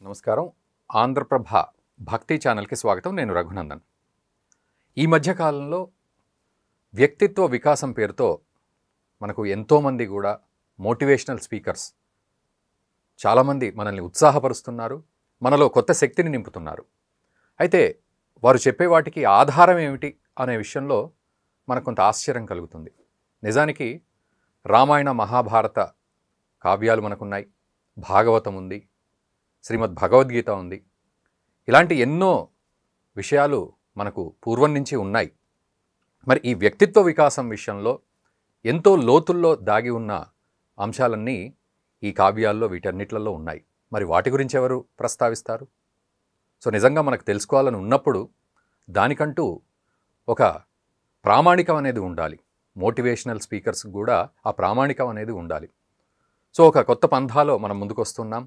నమస్కారం. ఆంధ్రప్రభ భక్తి ఛానల్కి స్వాగతం. నేను రఘునందన్. ఈ మధ్యకాలంలో వ్యక్తిత్వ వికాసం పేరుతో మనకు ఎంతోమంది కూడా మోటివేషనల్ స్పీకర్స్ చాలామంది మనల్ని ఉత్సాహపరుస్తున్నారు, మనలో కొత్త శక్తిని నింపుతున్నారు. అయితే వారు చెప్పే వాటికి ఆధారం ఏమిటి అనే విషయంలో మనకు కొంత ఆశ్చర్యం కలుగుతుంది. నిజానికి రామాయణ మహాభారత కావ్యాలు మనకున్నాయి, భాగవతం ఉంది, శ్రీమద్ భగవద్గీత ఉంది. ఇలాంటి ఎన్నో విషయాలు మనకు పూర్వం నుంచి ఉన్నాయి. మరి ఈ వ్యక్తిత్వ వికాసం విషయంలో ఎంతో లోతుల్లో దాగి ఉన్న అంశాలన్నీ ఈ కావ్యాల్లో వీటన్నిట్లలో ఉన్నాయి. మరి వాటి గురించి ఎవరు ప్రస్తావిస్తారు? సో నిజంగా మనకు తెలుసుకోవాలని ఉన్నప్పుడు దానికంటూ ఒక ప్రామాణికం అనేది ఉండాలి. మోటివేషనల్ స్పీకర్స్ కూడా ఆ ప్రామాణికం అనేది ఉండాలి. సో ఒక కొత్త పంథాలో మనం ముందుకు వస్తున్నాం.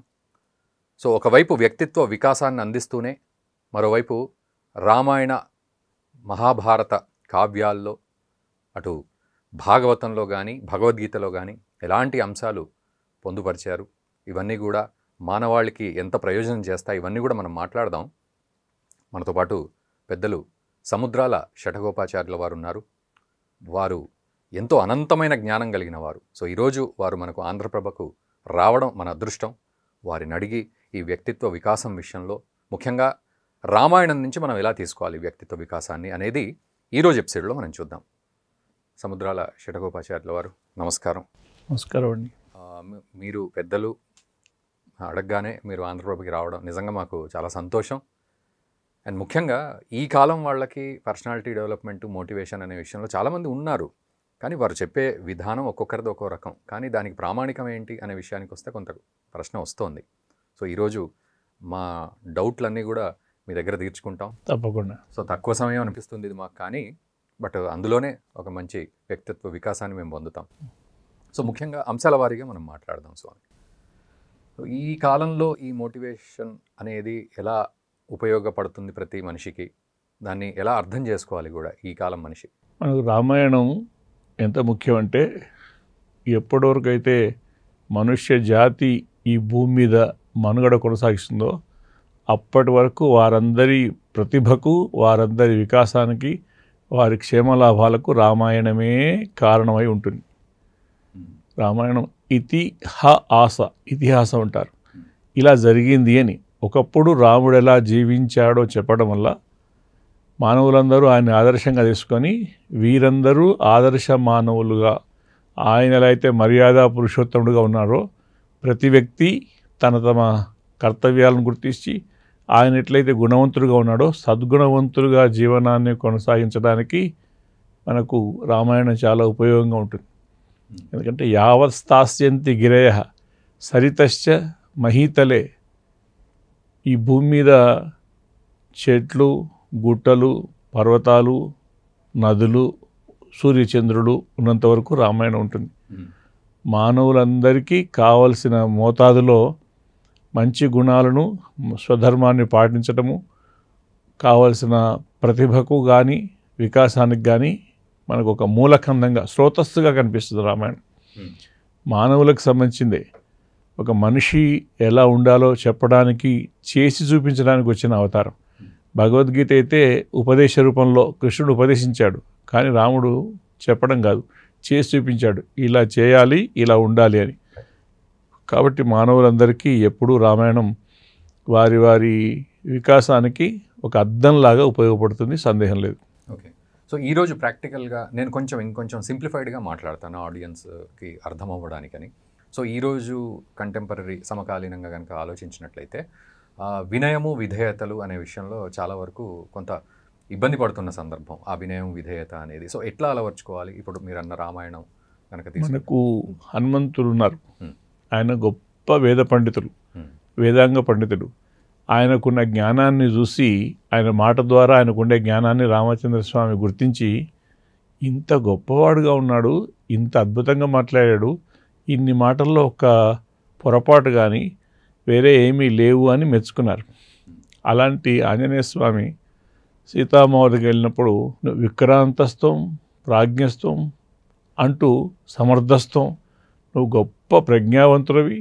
సో ఒకవైపు వ్యక్తిత్వ వికాసాన్ని అందిస్తూనే మరోవైపు రామాయణ మహాభారత కావ్యాల్లో అటు భాగవతంలో కానీ భగవద్గీతలో కానీ ఎలాంటి అంశాలు పొందుపరిచారు, ఇవన్నీ కూడా మానవాళికి ఎంత ప్రయోజనం చేస్తాయి, ఇవన్నీ కూడా మనం మాట్లాడదాం. మనతో పాటు పెద్దలు సముద్రాల షఠగోపాచార్యుల వారు ఉన్నారు. వారు ఎంతో అనంతమైన జ్ఞానం కలిగిన వారు. సో ఈరోజు వారు మనకు ఆంధ్రప్రభకు రావడం మన అదృష్టం. వారిని అడిగి ఈ వ్యక్తిత్వ వికాసం విషయంలో ముఖ్యంగా రామాయణం నుంచి మనం ఎలా తీసుకోవాలి వ్యక్తిత్వ వికాసాన్ని అనేది ఈరోజు ఎపిసోడ్లో మనం చూద్దాం. సముద్రాల షఠగోపాచార్యుల వారు నమస్కారం. నమస్కారం అండి. మీరు పెద్దలు అడగగానే మీరు ఆంధ్రప్రభకి రావడం నిజంగా మాకు చాలా సంతోషం. అండ్ ముఖ్యంగా ఈ కాలం వాళ్ళకి పర్సనాలిటీ డెవలప్మెంట్, మోటివేషన్ అనే విషయంలో చాలామంది ఉన్నారు. కానీ వారు చెప్పే విధానం ఒక్కొక్కరిది ఒక్కో రకం. కానీ దానికి ప్రామాణికం ఏంటి అనే విషయానికి వస్తే కొంత ప్రశ్న వస్తోంది. సో ఈరోజు మా డౌట్లన్నీ కూడా మీ దగ్గర తీర్చుకుంటాం తప్పకుండా. సో తక్కువ సమయం అనిపిస్తుంది ఇది మాకు, కానీ బట్ అందులోనే ఒక మంచి వ్యక్తిత్వ వికాసాన్ని మేము పొందుతాం. సో ముఖ్యంగా అంశాల వారీగా మనం మాట్లాడదాం. సో ఈ కాలంలో ఈ మోటివేషన్ అనేది ఎలా ఉపయోగపడుతుంది ప్రతి మనిషికి, దాన్ని ఎలా అర్థం చేసుకోవాలి కూడా ఈ కాలం మనిషి? మనకు రామాయణం ఎంత ముఖ్యమంటే, ఎప్పటివరకైతే మనుష్య జాతి ఈ భూమి మీద మనుగడ కొనసాగిస్తుందో అప్పటి వరకు వారందరి ప్రతిభకు, వారందరి వికాసానికి, వారి క్షేమలాభాలకు రామాయణమే కారణమై ఉంటుంది. రామాయణం ఇతిహాసం అంటారు. ఇలా జరిగింది అని. ఒకప్పుడు రాముడు ఎలా జీవించాడో చెప్పడం వల్ల మానవులందరూ ఆయన ఆదర్శంగా తీసుకొని వీరందరూ ఆదర్శ మానవులుగా, ఆయన ఎలా అయితే మర్యాద పురుషోత్తముడుగా ఉన్నారో ప్రతి వ్యక్తి తమ కర్తవ్యాలను గుర్తించి ఆయన ఎట్లయితే గుణవంతుడుగా ఉన్నాడో సద్గుణవంతులుగా జీవనాన్ని కొనసాగించడానికి మనకు రామాయణం చాలా ఉపయోగంగా ఉంటుంది. ఎందుకంటే యావత్ స్థాస్యంతి గిరయ సరితశ్చ మహీతలే. ఈ భూమి మీద చెట్లు, గుట్టలు, పర్వతాలు, నదులు, సూర్యచంద్రుడు ఉన్నంత వరకు రామాయణం ఉంటుంది. మానవులందరికీ కావలసిన మోతాదులో మంచి గుణాలను, స్వధర్మాన్ని పాటించటము, కావలసిన ప్రతిభకు కానీ వికాసానికి కానీ మనకు ఒక మూలఖండంగా, స్రోతస్సుగా కనిపిస్తుంది రామాయణం. మానవులకు సంబంధించిందే. ఒక మనిషి ఎలా ఉండాలో చెప్పడానికి, చేసి చూపించడానికి వచ్చిన అవతారం. భగవద్గీత అయితే ఉపదేశ రూపంలో కృష్ణుడు ఉపదేశించాడు, కానీ రాముడు చెప్పడం కాదు, చేసి చూపించాడు. ఇలా చేయాలి, ఇలా ఉండాలి అని. కాబట్టి మానవులందరికీ ఎప్పుడూ రామాయణం వారి వారి వికాసానికి ఒక అద్దంలాగా ఉపయోగపడుతుంది, సందేహం లేదు. ఓకే. సో ఈరోజు ప్రాక్టికల్గా నేను ఇంకొంచెం సింప్లిఫైడ్గా మాట్లాడతాను ఆడియన్స్కి అర్థం అవ్వడానికని. సో ఈరోజు కంటెంపరీ సమకాలీనంగా కనుక ఆలోచించినట్లయితే వినయము, విధేయతలు అనే విషయంలో చాలా వరకు కొంత ఇబ్బంది పడుతున్న సందర్భం ఆ వినయం, విధేయత అనేది. సో ఎట్లా అలవర్చుకోవాలి? ఇప్పుడు మీరు అన్న రామాయణం కనుక మనకు హనుమంతుడు ఉన్నారు. ఆయన గొప్ప వేద పండితుడు, వేదాంగ పండితుడు. ఆయనకున్న జ్ఞానాన్ని చూసి, ఆయన మాట ద్వారా ఆయనకుండే జ్ఞానాన్ని రామచంద్రస్వామి గుర్తించి, ఇంత గొప్పవాడుగా ఉన్నాడు, ఇంత అద్భుతంగా మాట్లాడాడు, ఇన్ని మాటల్లో ఒక పొరపాటు కానీ వేరే ఏమీ లేవు అని మెచ్చుకున్నారు. అలాంటి ఆంజనేయ స్వామి సీతామావతికి వెళ్ళినప్పుడు విక్రాంతస్థం, ప్రాజ్ఞస్థం అంటూ సమర్థస్థం, నువ్వు గొప్ప ప్రజ్ఞావంతుడివి,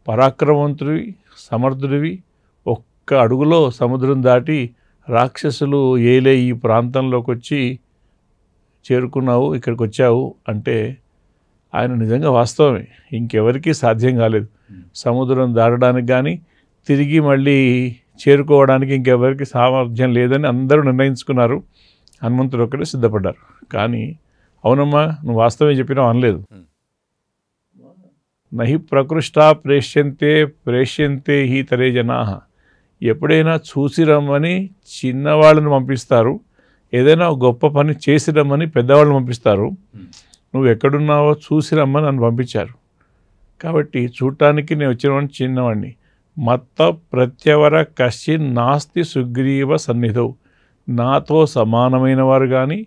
పరాక్రమవంతుడివి, సమర్థుడివి. ఒక్క అడుగులో సముద్రం దాటి రాక్షసులు ఏలే ఈ ప్రాంతంలోకి వచ్చి చేరుకున్నావు, ఇక్కడికి వచ్చావు అంటే ఆయన నిజంగా వాస్తవమే. ఇంకెవరికీ సాధ్యం కాలేదు సముద్రం దాటడానికి, కానీ తిరిగి మళ్ళీ చేరుకోవడానికి ఇంకెవరికి సామర్థ్యం లేదని అందరూ నిర్ణయించుకున్నారు. హనుమంతుడు ఒక్కడే సిద్ధపడ్డారు. కానీ అవునమ్మా నువ్వు వాస్తవమే చెప్పినావు అనలేదు. నహి ప్రకృష్టా ప్రేష్యంతే హి తరే జనా. ఎప్పుడైనా చూసి రమ్మని చిన్నవాళ్ళని పంపిస్తారు, ఏదైనా గొప్ప పని చేసి రమ్మని పెద్దవాళ్ళని పంపిస్తారు. నువ్వు ఎక్కడున్నావో చూసి రమ్మని నన్ను పంపించారు. కాబట్టి చూడటానికి నేను వచ్చినవాడిని చిన్నవాడిని. మత్త ప్రత్యవర కశ్చిన్ నాస్తి సుగ్రీవ సన్నిధౌ. నాతో సమానమైన వారు కానీ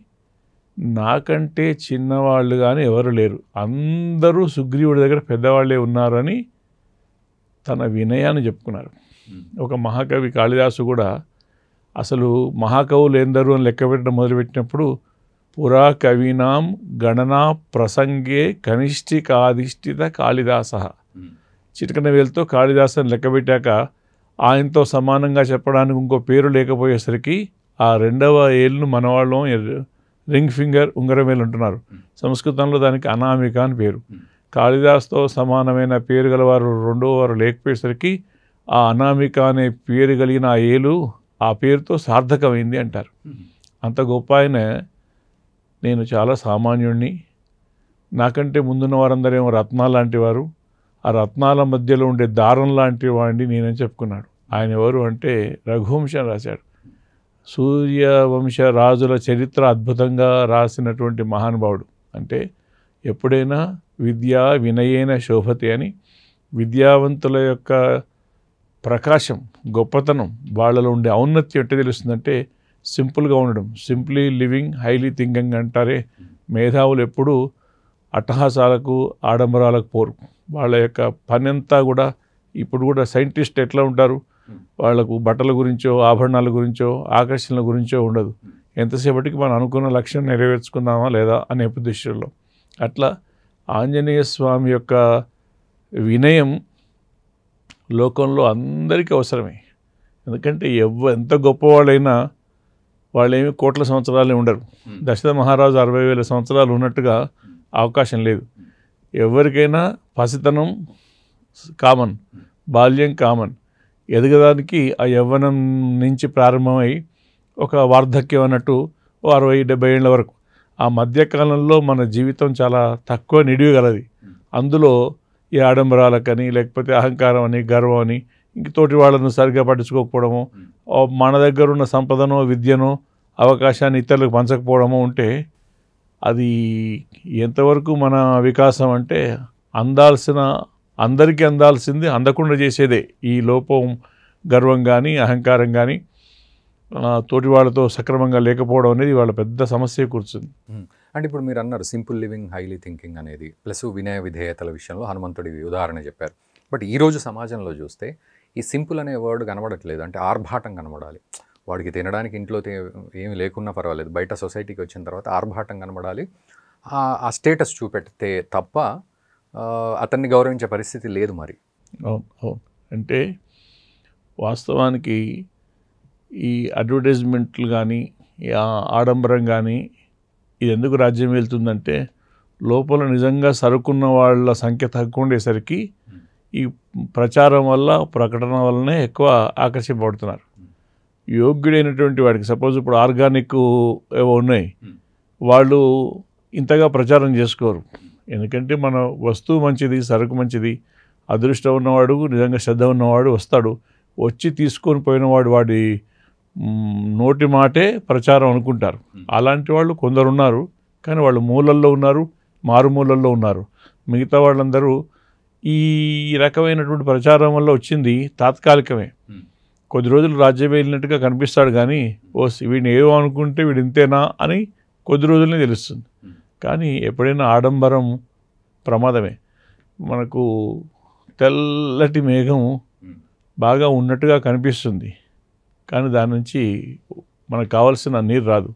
నాకంటే చిన్నవాళ్ళు కానీ ఎవరు లేరు, అందరూ సుగ్రీవుడి దగ్గర పెద్దవాళ్ళే ఉన్నారని తన వినయాన్ని చెప్పుకున్నారు. ఒక మహాకవి కాళిదాసు కూడా అసలు మహాకవులు ఎందరు అని లెక్క పెట్టడం మొదలుపెట్టినప్పుడు పురా కవీనాం గణనా ప్రసంగే కనిష్ఠికాధిష్ఠిత కాళిదాస. చిటికన వేలుతో కాళిదాసుని లెక్కబెట్టాక ఆయనతో సమానంగా చెప్పడానికి ఇంకో పేరు లేకపోయేసరికి ఆ రెండవ ఏళ్ళను మనవాళ్ళం రింగ్ ఫింగర్ ఉంగరం వేలు అంటున్నారు. సంస్కృతంలో దానికి అనామిక అని పేరు. కాళిదాసుతో సమానమైన పేరు గలవారు రెండవ వారు లేకపోయేసరికి ఆ అనామిక అనే పేరు కలిగిన ఆ ఏలు ఆ పేరుతో సార్థకమైంది అంటారు. అంత గొప్ప ఆయన. నేను చాలా సామాన్యుణ్ణి, నాకంటే ముందున్న వారందరేమో రత్నాలు లాంటి వారు, ఆ రత్నాల మధ్యలో ఉండే దారం లాంటి వాడిని నేనని చెప్పుకున్నాడు. ఆయన ఎవరు అంటే రఘువంశం రాశాడు. సూర్యవంశ రాజుల చరిత్ర అద్భుతంగా రాసినటువంటి మహానుభావుడు. అంటే ఎప్పుడైనా విద్యా వినయేన శోభతే అని విద్యావంతుల యొక్క ప్రకాశం, గొప్పతనం, వాళ్ళలో ఉండే ఔన్నత్యం ఎట్ట తెలుస్తుందంటే సింపుల్గా ఉండడం. సింప్లీ లివింగ్ హైలీ థింకింగ్ అంటారే, మేధావులు ఎప్పుడూ అట్టహాసాలకు ఆడంబరాలకు పోరు. వాళ్ళ యొక్క పని అంతా కూడా, ఇప్పుడు కూడా సైంటిస్ట్ ఎట్లా ఉంటారు, వాళ్లకు బట్టల గురించో ఆభరణాల గురించో ఆకర్షణల గురించో ఉండదు. ఎంతసేపటికి మనం అనుకున్న లక్ష్యం నెరవేర్చుకుందామా లేదా అనే దృష్టిలో. అట్లా ఆంజనేయ స్వామి యొక్క వినయం లోకంలో అందరికీ అవసరమే. ఎందుకంటే ఎంత గొప్పవాళ్ళైనా వాళ్ళేమి కోట్ల సంవత్సరాలే ఉండరు. దశరథ మహారాజు 60,000 సంవత్సరాలు ఉన్నట్టుగా అవకాశం లేదు. ఎవరికైనా పసితనం కామన్, బాల్యం కామన్. ఎదగడానికి ఆ యవ్వనం నుంచి ప్రారంభమై ఒక వార్ధక్యం అన్నట్టు 60-70 ఏళ్ళ వరకు. ఆ మధ్యకాలంలో మన జీవితం చాలా తక్కువ నిడివి గలది. అందులో ఈ ఆడంబరాలకని, లేకపోతే అహంకారం అని, గర్వం అని, ఇంక తోటి వాళ్ళను సరిగ్గా పట్టించుకోకపోవడము, మన దగ్గర ఉన్న సంపదనో విద్యనో అవకాశాన్ని ఇతరులకు పంచకపోవడము ఉంటే అది ఎంతవరకు మన వికాసం అంటే అందరికీ అందాల్సింది అందకుండా చేసేదే ఈ లోపం, గర్వం కానీ అహంకారం కానీ తోటి వాళ్ళతో సక్రమంగా లేకపోవడం అనేది వాళ్ళ పెద్ద సమస్య కూర్చుంది. అంటే ఇప్పుడు మీరు అన్నారు సింపుల్ లివింగ్ హైలీ థింకింగ్ అనేది, ప్లస్ వినయ విధేయతల విషయంలో హనుమంతుడి ఉదాహరణ చెప్పారు. బట్ ఈరోజు సమాజంలో చూస్తే ఈ సింపుల్ అనే వర్డ్ కనబడట్లేదు. అంటే ఆర్భాటం కనబడాలి. వాడికి తినడానికి ఇంట్లో ఏమి లేకున్నా పర్వాలేదు, బయట సొసైటీకి వచ్చిన తర్వాత ఆర్భాటం కనబడాలి. ఆ స్టేటస్ చూపెడితే తప్ప అతన్ని గౌరవించే పరిస్థితి లేదు. మరి అవును. అంటే వాస్తవానికి ఈ అడ్వర్టైజ్మెంట్లు కానీ ఆడంబరం కానీ ఇది ఎందుకు రాజ్యం వెళ్తుందంటే లోపల నిజంగా సరుకున్న వాళ్ళ సంఖ్య తక్కువ ఉండేసరికి ఈ ప్రచారం వల్ల, ప్రకటన వల్లనే ఎక్కువ ఆకర్షింపబడుతున్నారు. యోగ్యుడైనటువంటి వాడికి సపోజ్ ఇప్పుడు ఆర్గానిక్ ఏవో ఉన్నాయి, వాళ్ళు ఇంతగా ప్రచారం చేసుకోరు. ఎందుకంటే మన వస్తువు మంచిది, సరుకు మంచిది, అదృష్టం ఉన్నవాడు, నిజంగా శ్రద్ధ ఉన్నవాడు వస్తాడు. వచ్చి తీసుకొని పోయినవాడు వాడి నోటి మాటే ప్రచారం అనుకుంటారు. అలాంటి వాళ్ళు కొందరు ఉన్నారు, కానీ వాళ్ళు మూలల్లో ఉన్నారు, మారుమూలల్లో ఉన్నారు. మిగతా వాళ్ళందరూ ఈ రకమైనటువంటి ప్రచారం వల్ల వచ్చింది తాత్కాలికమే. కొద్ది రోజులు రాజ్యం వెళ్ళినట్టుగా కనిపిస్తాడు, కానీ వీడిని ఏమో అనుకుంటే వీడు ఇంతేనా అని కొద్ది రోజులనే తెలుస్తుంది. కానీ ఎప్పుడైనా ఆడంబరం ప్రమాదమే. మనకు తెల్లటి మేఘం బాగా ఉన్నట్టుగా కనిపిస్తుంది, కానీ దాని నుంచి మనకు కావాల్సిన నీరు రాదు.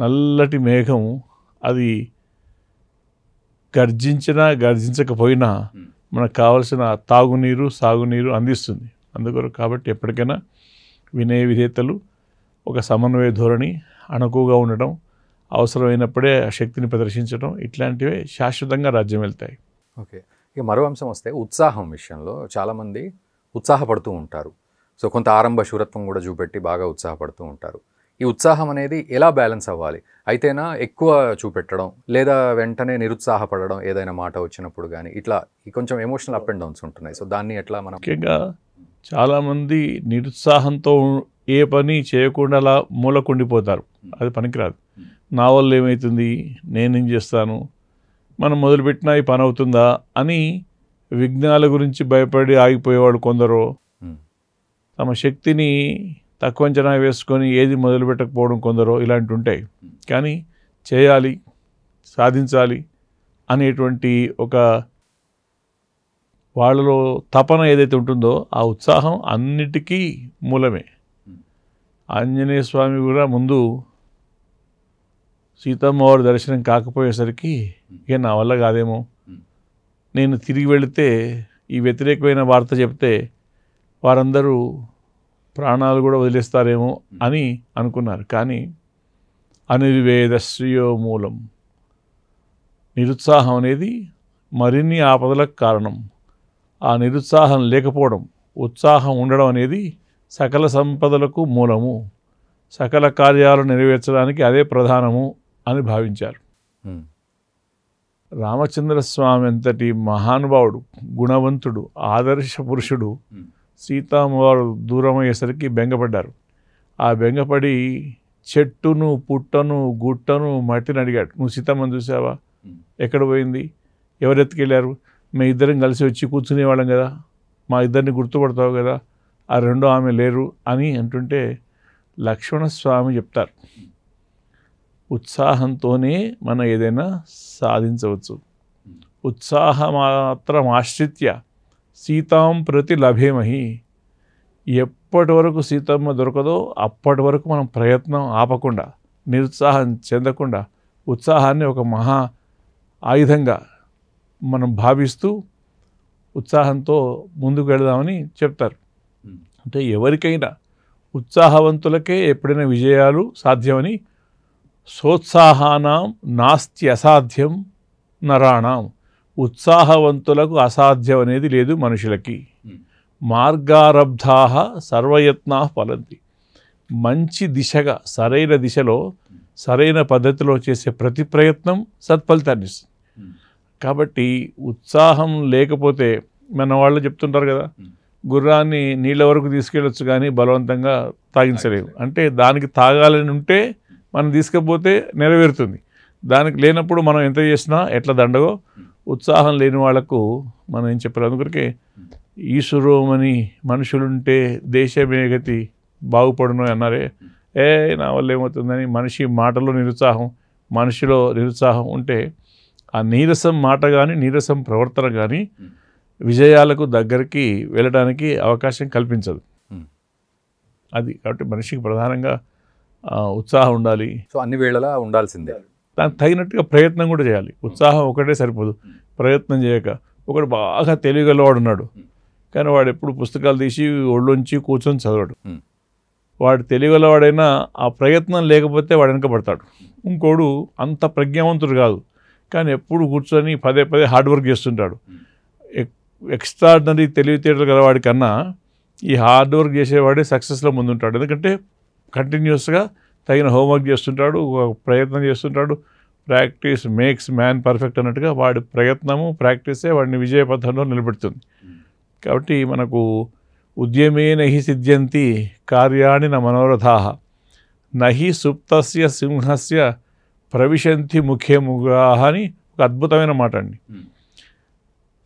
నల్లటి మేఘం అది గర్జించినా గర్జించకపోయినా మనకు కావాల్సిన తాగునీరు సాగునీరు అందిస్తుంది. అందుకొరకు కాబట్టి ఎప్పటికైనా వినయ విధేయతలు, ఒక సమన్వయ ధోరణి, అణకువగా ఉండడం, అవసరమైనప్పుడే ఆ శక్తిని ప్రదర్శించడం, ఇట్లాంటివే శాశ్వతంగా రాజ్యం వెళ్తాయి. ఓకే. ఇక మరో అంశం వస్తే ఉత్సాహం విషయంలో చాలామంది ఉత్సాహపడుతూ ఉంటారు. సో కొంత ఆరంభ శూరత్వం కూడా చూపెట్టి బాగా ఉత్సాహపడుతూ ఉంటారు. ఈ ఉత్సాహం అనేది ఎలా బ్యాలెన్స్ అవ్వాలి? అయితేనా ఎక్కువ చూపెట్టడం, లేదా వెంటనే నిరుత్సాహపడడం ఏదైనా మాట వచ్చినప్పుడు కానీ, ఇట్లా కొంచెం ఎమోషనల్ అప్ అండ్ డౌన్స్ ఉంటున్నాయి. సో దాన్ని ఎట్లా మనం? ముఖ్యంగా చాలామంది నిరుత్సాహంతో ఏ పని చేయకుండా అలా మూలకుండిపోతారు. అది పనికిరాదు. నా వల్ల ఏమవుతుంది, నేనేం చేస్తాను, మనం మొదలుపెట్టినా ఈ పని అవుతుందా అని విఘ్నాల గురించి భయపడి ఆగిపోయేవాడు కొందరు. తమ శక్తిని తక్కువ అంచనా వేసుకొని ఏది మొదలు పెట్టకపోవడం కొందరు, ఇలాంటివి ఉంటాయి. కానీ చేయాలి, సాధించాలి అనేటువంటి ఒక వాళ్ళలో తపన ఏదైతే ఉంటుందో ఆ ఉత్సాహం అన్నిటికీ మూలమే. ఆంజనేయ స్వామి కూడా ముందు సీతమ్మ వారి దర్శనం కాకపోయేసరికి ఇక నా వల్ల కాదేమో, నేను తిరిగి వెళితే ఈ వ్యతిరేకమైన వార్త చెప్తే వారందరూ ప్రాణాలు కూడా వదిలేస్తారేమో అని అనుకున్నారు. కానీ అనిర్వేదశ్రియో మూలం, నిరుత్సాహం అనేది మరిన్ని ఆపదలకు కారణం. ఆ నిరుత్సాహం లేకపోవడం, ఉత్సాహం ఉండడం అనేది సకల సంపదలకు మూలము, సకల కార్యాలు నెరవేర్చడానికి అదే ప్రధానము అని భావించారు. రామచంద్రస్వామి అంతటి మహానుభావుడు, గుణవంతుడు, ఆదర్శ పురుషుడు సీతామ్మవారు దూరమయ్యేసరికి బెంగపడ్డారు. ఆ బెంగపడి చెట్టును, పుట్టను, గుట్టను, మట్టిని అడిగాడు, నువ్వు సీతమ్మని చూసావా, ఎక్కడ పోయింది, ఎవరు ఎత్తుకెళ్ళారు, మేము ఇద్దరం కలిసి వచ్చి కూర్చునేవాళ్ళం కదా, మా ఇద్దరిని గుర్తుపడతావు కదా, ఆ రెండో ఆమె లేరు అని అంటుంటే లక్ష్మణస్వామి చెప్తారు, ఉత్సాహంతోనే మనం ఏదైనా సాధించవచ్చు. ఉత్సాహమాత్రం ఆశ్రిత్య సీతాం ప్రతి లభేమహి. ఎప్పటి వరకు సీతమ్మ దొరకదో అప్పటి వరకు మనం ప్రయత్నం ఆపకుండా, నిరుత్సాహం చెందకుండా, ఉత్సాహాన్ని ఒక మహా ఆయుధంగా మనం భావిస్తూ ఉత్సాహంతో ముందుకు వెళదామని చెప్తారు. అంటే ఎవరికైనా ఉత్సాహవంతులకే ఎప్పుడైనా విజయాలు సాధ్యమని, సోత్సాహానాం నాస్తి అసాధ్యం నరాణం, ఉత్సాహవంతులకు అసాధ్యం అనేది లేదు మనుషులకి. మార్గారబ్ధాః సర్వయత్నాః ఫలంతి. మంచి దిశగా, సరైన దిశలో, సరైన పద్ధతిలో చేసే ప్రతి ప్రయత్నం సత్ఫలితాన్ని ఇస్తుంది. కాబట్టి ఉత్సాహం లేకపోతే, మన వాళ్ళు చెప్తుంటారు కదా, గుర్రాన్ని నీళ్ళ వరకు తీసుకెళ్ళొచ్చు కానీ బలవంతంగా తాగించలేము. అంటే దానికి తాగాలని ఉంటే మనం తీసుకపోతే నెరవేరుతుంది, దానికి లేనప్పుడు మనం ఎంత చేసినా ఎట్లా దండగో, ఉత్సాహం లేని వాళ్లకు మనం ఏం చెప్పారు, అందుకొరకే ఈశ్వరోమని మనుషులుంటే దేశమే గతి బాగుపడును అన్నారే. నా వల్ల ఏమవుతుందని మనిషి మాటలో నిరుత్సాహం, మనిషిలో నిరుత్సాహం ఉంటే ఆ నీరసం మాట కానీ నీరసం ప్రవర్తన కానీ విజయాలకు దగ్గరికి వెళ్ళడానికి అవకాశం కల్పించదు. అది కాబట్టి మనిషికి ప్రధానంగా ఉత్సాహం ఉండాలి. సో అన్ని వేళలా ఉండాల్సిందే. దానికి తగినట్టుగా ప్రయత్నం కూడా చేయాలి. ఉత్సాహం ఒకటే సరిపోదు, ప్రయత్నం చేయక. ఒకడు బాగా తెలియగలవాడు ఉన్నాడు, కానీ వాడు ఎప్పుడు పుస్తకాలు తీసి ఒళ్ళొంచి కూర్చొని చదవడు. వాడు తెలియగలవాడైనా ఆ ప్రయత్నం లేకపోతే వాడు వెనకబడతాడు. ఇంకోడు అంత ప్రజ్ఞావంతుడు కాదు, కానీ ఎప్పుడు కూర్చొని పదే పదే హార్డ్ వర్క్ చేస్తుంటాడు. ఎక్స్ట్రాడినరీ తెలివితేటలు గలవాడి కన్నా ఈ హార్డ్ వర్క్ చేసేవాడే సక్సెస్లో ముందుంటాడు. ఎందుకంటే కంటిన్యూస్గా తగిన హోంవర్క్ చేస్తుంటాడు, ప్రయత్నం చేస్తుంటాడు. ప్రాక్టీస్ మేక్స్ మ్యాన్ పర్ఫెక్ట్ అన్నట్టుగా వాడి ప్రయత్నము, ప్రాక్టీసే వాడిని విజయపథంలో నిలబెడుతుంది. కాబట్టి మనకు ఉద్యమే నహి సిద్ధ్యంతి కార్యాణి న మనోరథాః నహి సుప్తస్య సింహస్య ప్రవిశంతి ముఖే ముగాః అని ఒక అద్భుతమైన మాట అండి.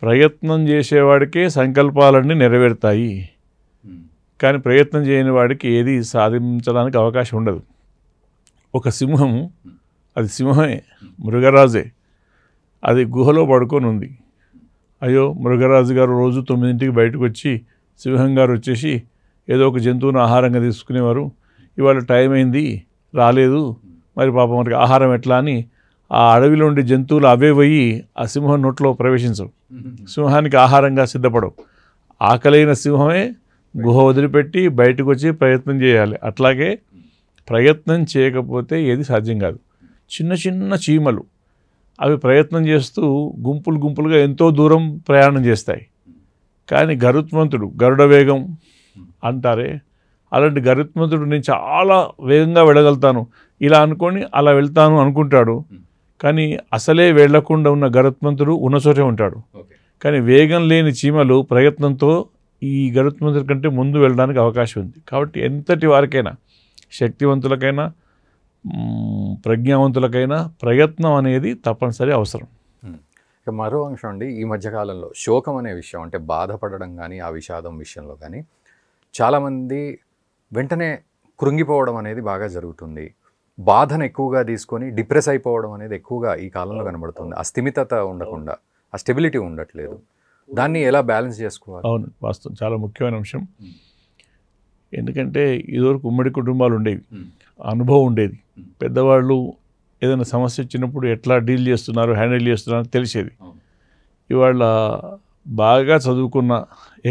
ప్రయత్నం చేసేవాడికే సంకల్పాలన్నీ నెరవేరుతాయి, కానీ ప్రయత్నం చేయని వాడికి ఏది సాధించడానికి అవకాశం ఉండదు. ఒక సింహము, అది సింహమే, మృగరాజే, అది గుహలో పడుకొని ఉంది. అయ్యో, మృగరాజు గారు రోజు 9ంటికి బయటకు వచ్చి సింహం గారు వచ్చేసి ఏదో ఒక జంతువును ఆహారంగా తీసుకునేవారు, ఇవాళ టైం అయింది రాలేదు, మరి పాపం మనకి ఆహారం ఎట్లా అని ఆ అడవిలో ఉండే జంతువులు అవే పోయి ఆ సింహం నోట్లో ప్రవేశించవు, సింహానికి ఆహారంగా సిద్ధపడవు. ఆకలైన సింహమే గుహ వదిలిపెట్టి బయటకు వచ్చి ప్రయత్నం చేయాలి. అట్లాగే ప్రయత్నం చేయకపోతే ఏది సాధ్యం కాదు. చిన్న చిన్న చీమలు అవి ప్రయత్నం చేస్తూ గుంపులు గుంపులుగా ఎంతో దూరం ప్రయాణం చేస్తాయి. కానీ గరుత్మంతుడు, గరుడ వేగం అంటారే, అలాంటి గరుత్మంతుడు నేను చాలా వేగంగా వెళ్ళగలుగుతాను ఇలా అనుకొని అలా వెళ్తాను అనుకుంటాడు. కానీ అసలే వెళ్లకుండా ఉన్న గరుత్మంతుడు ఉన్న చోటే ఉంటాడు. కానీ వేగం లేని చీమలు ప్రయత్నంతో ఈ గరుత్మంతుడి కంటే ముందు వెళ్ళడానికి అవకాశం ఉంది. కాబట్టి ఎంతటి వారికైనా, శక్తివంతులకైనా ప్రజ్ఞావంతులకైనా ప్రయత్నం అనేది తప్పనిసరి అవసరం. ఇక మరో అంశం అండి, ఈ మధ్యకాలంలో శోకం అనే విషయం, అంటే బాధపడడం కానీ ఆ విషాదం విషయంలో కానీ చాలామంది వెంటనే కృంగిపోవడం అనేది బాగా జరుగుతుంది. బాధను ఎక్కువగా తీసుకొని డిప్రెస్ అయిపోవడం అనేది ఎక్కువగా ఈ కాలంలో కనబడుతుంది. ఆ స్థిమితత ఉండకుండా, ఆ స్టెబిలిటీ ఉండట్లేదు. దాన్ని ఎలా బ్యాలెన్స్ చేసుకోవాలి? అవును, వాస్తవం, చాలా ముఖ్యమైన అంశం. ఎందుకంటే ఇదివరకు ఉమ్మడి కుటుంబాలు ఉండేవి, అనుభవం ఉండేది, పెద్దవాళ్ళు ఏదైనా సమస్య వచ్చినప్పుడు ఎట్లా డీల్ చేస్తున్నారు, హ్యాండిల్ చేస్తున్నారు తెలిసేది. ఇవాళ బాగా చదువుకున్న,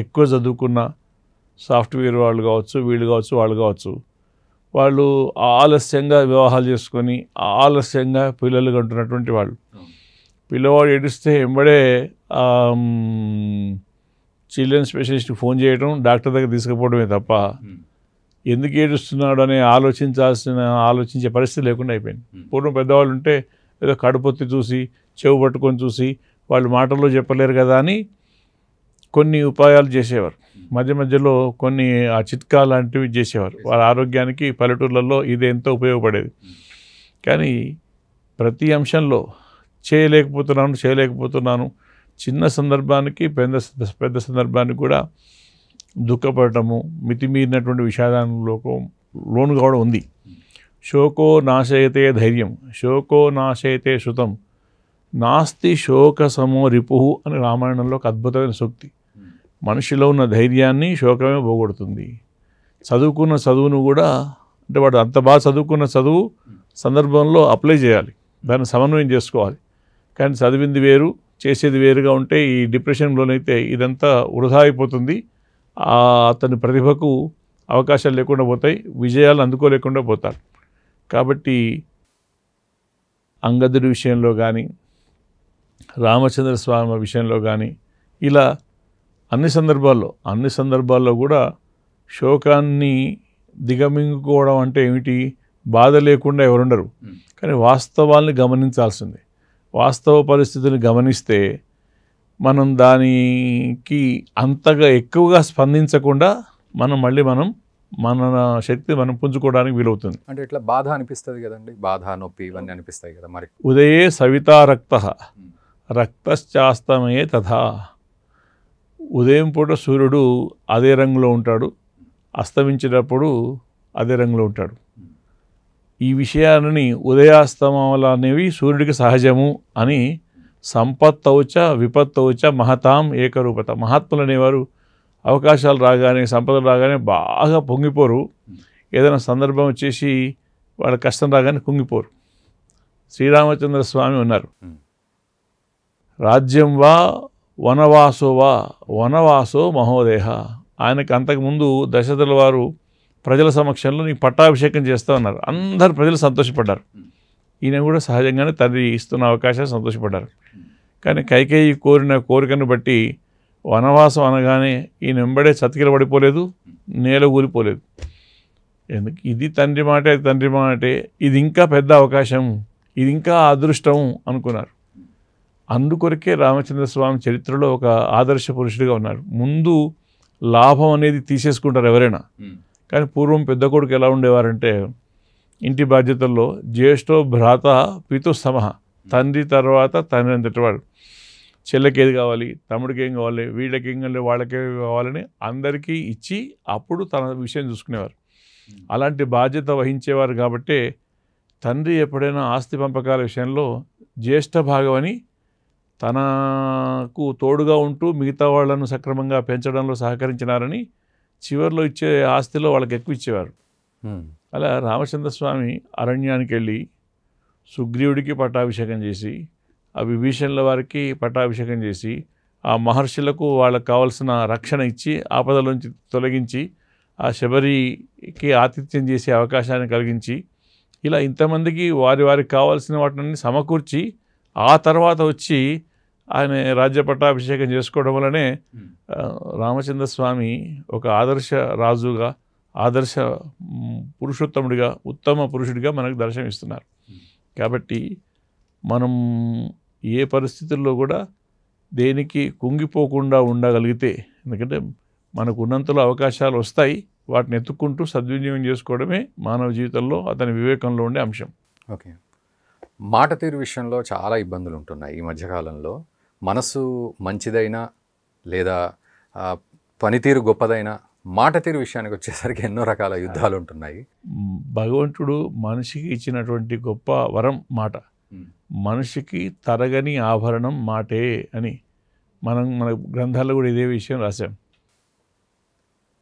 ఎక్కువ చదువుకున్న సాఫ్ట్వేర్ వాళ్ళు కావచ్చు, వీళ్ళు కావచ్చు, వాళ్ళు కావచ్చు, వాళ్ళు ఆలస్యంగా వివాహాలు చేసుకొని ఆలస్యంగా పిల్లలు కంటున్నటువంటి వాళ్ళు. పిల్లవాడు ఏడిస్తే ఎంబడే చిల్డ్రన్ స్పెషలిస్ట్కి ఫోన్ చేయడం, డాక్టర్ దగ్గర తీసుకుపోవడమే తప్ప ఎందుకు ఏడుస్తున్నాడు అని ఆలోచించే పరిస్థితి లేకుండా అయిపోయింది. పూర్వం పెద్దవాళ్ళు ఉంటే ఏదో కడుపొత్తి చూసి, చెవు పట్టుకొని చూసి, వాళ్ళు మాటల్లో చెప్పలేరు కదా అని కొన్ని ఉపాయాలు చేసేవారు. మధ్య మధ్యలో కొన్ని ఆ చిట్కా లాంటివి చేసేవారు. వాళ్ళ ఆరోగ్యానికి పల్లెటూర్లలో ఇది ఎంతో ఉపయోగపడేది. కానీ ప్రతి అంశంలో చేయలేకపోతున్నాను, చిన్న సందర్భానికి పెద్ద సందర్భానికి కూడా దుఃఖపడటము, మితిమీరినటువంటి విషాదానికి లోను కావడం ఉంది. శోకో నాశయతే ధైర్యం, శోకో నాశయతే శృతం, నాస్తి శోక సమో రిపుః అని రామాయణంలో ఒక అద్భుతమైన సూక్తి. మనిషిలో ఉన్న ధైర్యాన్ని శోకమే పోగొడుతుంది. చదువుకున్న చదువును కూడా, అంటే వాడు అంత బాగా చదువుకున్న చదువు సందర్భంలో అప్లై చేయాలి, దాన్ని సమన్వయం చేసుకోవాలి. కానీ చదివింది వేరు, చేసేది వేరుగా ఉంటే ఈ డిప్రెషన్లోనైతే ఇదంతా వృధా అయిపోతుంది. అతని ప్రతిభకు అవకాశాలు లేకుండా పోతాయి, విజయాలు అందుకోలేకుండా పోతారు. కాబట్టి అంగదుడి విషయంలో కానీ, రామచంద్ర స్వామి విషయంలో కానీ, ఇలా అన్ని సందర్భాల్లో కూడా శోకాన్ని దిగమింగుకోవడం అంటే ఏమిటి? బాధ లేకుండా ఎవరుండరు. కానీ వాస్తవాల్ని గమనించాల్సిందే. వాస్తవ పరిస్థితిని గమనిస్తే మనం దానికి అంతగా ఎక్కువగా స్పందించకుండా మన శక్తి మనం పుంజుకోవడానికి వీలవుతుంది. అంటే ఇట్లా బాధ అనిపిస్తుంది కదండి, బాధ, నొప్పి ఇవన్నీ అనిపిస్తాయి కదా. మరి ఉదయే సవితా రక్తశ్చాస్తమయే తథా, ఉదయం పూట సూర్యుడు అదే రంగులో ఉంటాడు, అస్తమించేటప్పుడు అదే రంగులో ఉంటాడు. ఈ విషయాలని ఉదయాస్తమాలు అనేవి సూర్యుడికి సహజము అని సంపత్తౌచ విపత్తౌచ మహతాం ఏకరూపత. మహాత్ములు అనేవారు అవకాశాలు రాగానే, సంపదలు రాగానే బాగా పొంగిపోరు. ఏదైనా సందర్భం వచ్చేసి వాళ్ళ కష్టం రాగానే కుంగిపోరు. శ్రీరామచంద్ర స్వామి ఉన్నారు, రాజ్యం వా వనవాసో మహోదేహ. ఆయనకు అంతకుముందు దశరథుల వారు ప్రజల సమక్షంలో నీకు పట్టాభిషేకం చేస్తూ ఉన్నారు. అందరు ప్రజలు సంతోషపడ్డారు. ఈయన కూడా సహజంగానే తండ్రి ఇస్తున్న అవకాశాలు సంతోషపడ్డారు. కానీ కైకేయి కోరిన కోరికను బట్టి వనవాసం అనగానే ఈయన వెంబడే చతికిల పడిపోలేదు, నేల ఊరిపోలేదు. ఎందుకు? ఇది తండ్రి మాటే, అది తండ్రి మాటే, ఇది ఇంకా పెద్ద అవకాశం, ఇది ఇంకా అదృష్టం అనుకున్నారు. అందుకొరకే రామచంద్ర స్వామి చరిత్రలో ఒక ఆదర్శ పురుషుడిగా ఉన్నారు. ముందు లాభం అనేది తీసేసుకుంటారు ఎవరైనా. కానీ పూర్వం పెద్ద కొడుకు ఎలా ఉండేవారంటే, ఇంటి బాధ్యతల్లో జ్యేష్ఠో భ్రాత పితుస్తమః, తండ్రి తర్వాత తండ్రి అంతటివాడు. చెల్లెకి ఏది కావాలి, తమ్ముడికి ఏం కావాలి, వీళ్ళకి ఏం కావాలి, వాళ్ళకి ఏం కావాలని అందరికీ ఇచ్చి అప్పుడు తన విషయం చూసుకునేవారు. అలాంటి బాధ్యత వహించేవారు. కాబట్టే తండ్రి ఎప్పుడైనా ఆస్తి పంపకాల విషయంలో జ్యేష్ఠ భాగమని తనకు తోడుగా ఉంటూ మిగతా వాళ్లను సక్రమంగా పెంచడంలో సహకరించినారని చివరిలో ఇచ్చే ఆస్తిలో వాళ్ళకి ఎక్కువ ఇచ్చేవారు. అలా రామచంద్ర స్వామి అరణ్యానికి వెళ్ళి సుగ్రీవుడికి పట్టాభిషేకం చేసి ఆ విభీషణుల వారికి పట్టాభిషేకం చేసి ఆ మహర్షులకు వాళ్ళకు కావాల్సిన రక్షణ ఇచ్చి ఆపదల నుంచి తొలగించి ఆ శబరికి ఆతిథ్యం చేసే అవకాశాన్ని కలిగించి ఇలా ఇంతమందికి వారికి కావాల్సిన వాటిని సమకూర్చి ఆ తర్వాత వచ్చి ఆయన రాజ్య పట్టాభిషేకం చేసుకోవడం వల్లనే రామచంద్ర స్వామి ఒక ఆదర్శ రాజుగా ఆదర్శ పురుషోత్తముడిగా ఉత్తమ పురుషుడిగా మనకు దర్శనమిస్తున్నారు. కాబట్టి మనం ఏ పరిస్థితుల్లో కూడా దేనికి కుంగిపోకుండా ఉండగలిగితే, ఎందుకంటే మనకు ఉన్నంతలో అవకాశాలు వస్తాయి, వాటిని ఎత్తుక్కుంటూ సద్వినియోగం చేసుకోవడమే మానవ జీవితంలో అతని వివేకంలో ఉండే అంశం. ఓకే, మాట తీరు విషయంలో చాలా ఇబ్బందులు ఉంటున్నాయి ఈ మధ్యకాలంలో. మనసు మంచిదైనా లేదా పనితీరు గొప్పదైనా మాట తీరు విషయానికి వచ్చేసరికి ఎన్నో రకాల యుద్ధాలు ఉంటున్నాయి. భగవంతుడు మనిషికి ఇచ్చినటువంటి గొప్ప వరం మాట. మనిషికి తరగని ఆభరణం మాటే అని మన గ్రంథాల్లో కూడా ఇదే విషయం రాశాం.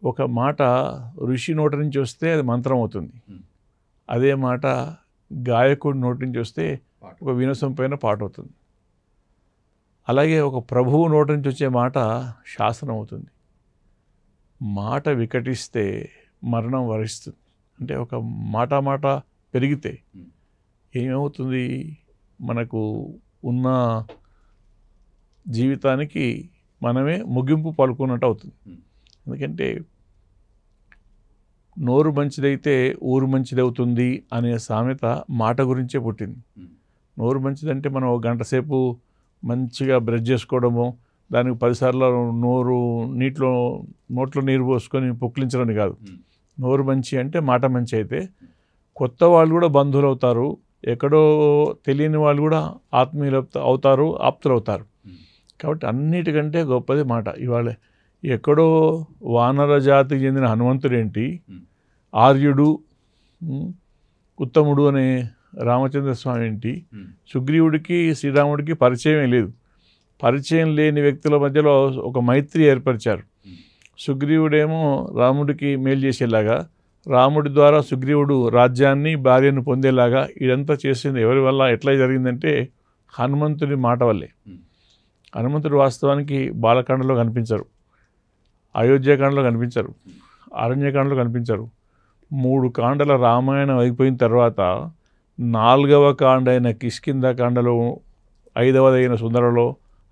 ఒక మాట ఋషి నోటి నుంచి వస్తే అది మంత్రం అవుతుంది. అదే మాట గాయకుడి నోటి నుంచి వస్తే ఒక వినసొంపైన పాట అవుతుంది. అలాగే ఒక ప్రభువు నోటి నుంచి వచ్చే మాట శాసనం అవుతుంది. మాట వికటిస్తే మరణం వరిస్తుంది. అంటే ఒక మాట పెరిగితే ఏమవుతుంది, మనకు ఉన్న జీవితానికి మనమే ముగింపు పలుకున్నట్టు అవుతుంది. ఎందుకంటే నోరు మంచిదైతే ఊరు మంచిదవుతుంది అనే సామెత మాట గురించే పుట్టింది. నోరు మంచిదంటే మనం ఒక గంట సేపు మంచిగా బ్రష్ చేసుకోవడము, దానికి 10 సార్లు నోట్లో నీరు పోసుకొని పుక్కిలించడం కాదు. నోరు మంచి అంటే మాట మంచి అయితే కొత్త వాళ్ళు కూడా బంధువులు అవుతారు, ఎక్కడో తెలియని వాళ్ళు కూడా ఆత్మీయులు అవుతారు, ఆప్తులు అవుతారు. కాబట్టి అన్నిటికంటే గొప్పది మాట. ఇవాళ ఎక్కడో వానర జాతికి చెందిన హనుమంతుడేంటి, ఆర్యుడు ఉత్తముడు అనే రామచంద్ర స్వామి ఏంటి, సుగ్రీవుడికి శ్రీరాముడికి పరిచయమే లేదు. పరిచయం లేని వ్యక్తుల మధ్యలో ఒక మైత్రి ఏర్పరిచారు. సుగ్రీవుడేమో రాముడికి మేలు చేసేలాగా, రాముడి ద్వారా సుగ్రీవుడు రాజ్యాన్ని భార్యను పొందేలాగా ఇదంతా చేసింది ఎవరి వల్ల, ఎట్లా జరిగిందంటే హనుమంతుడి మాట వల్లే. హనుమంతుడు వాస్తవానికి బాలకాండలో కనిపించరు, అయోధ్యకాండలో కనిపించరు, అరణ్యకాండలో కనిపించరు. 3 కాండల రామాయణం అయిపోయిన తర్వాత 4వ కాండ అయిన కిష్కింధకాండలో, 5వదైన సుందరలో,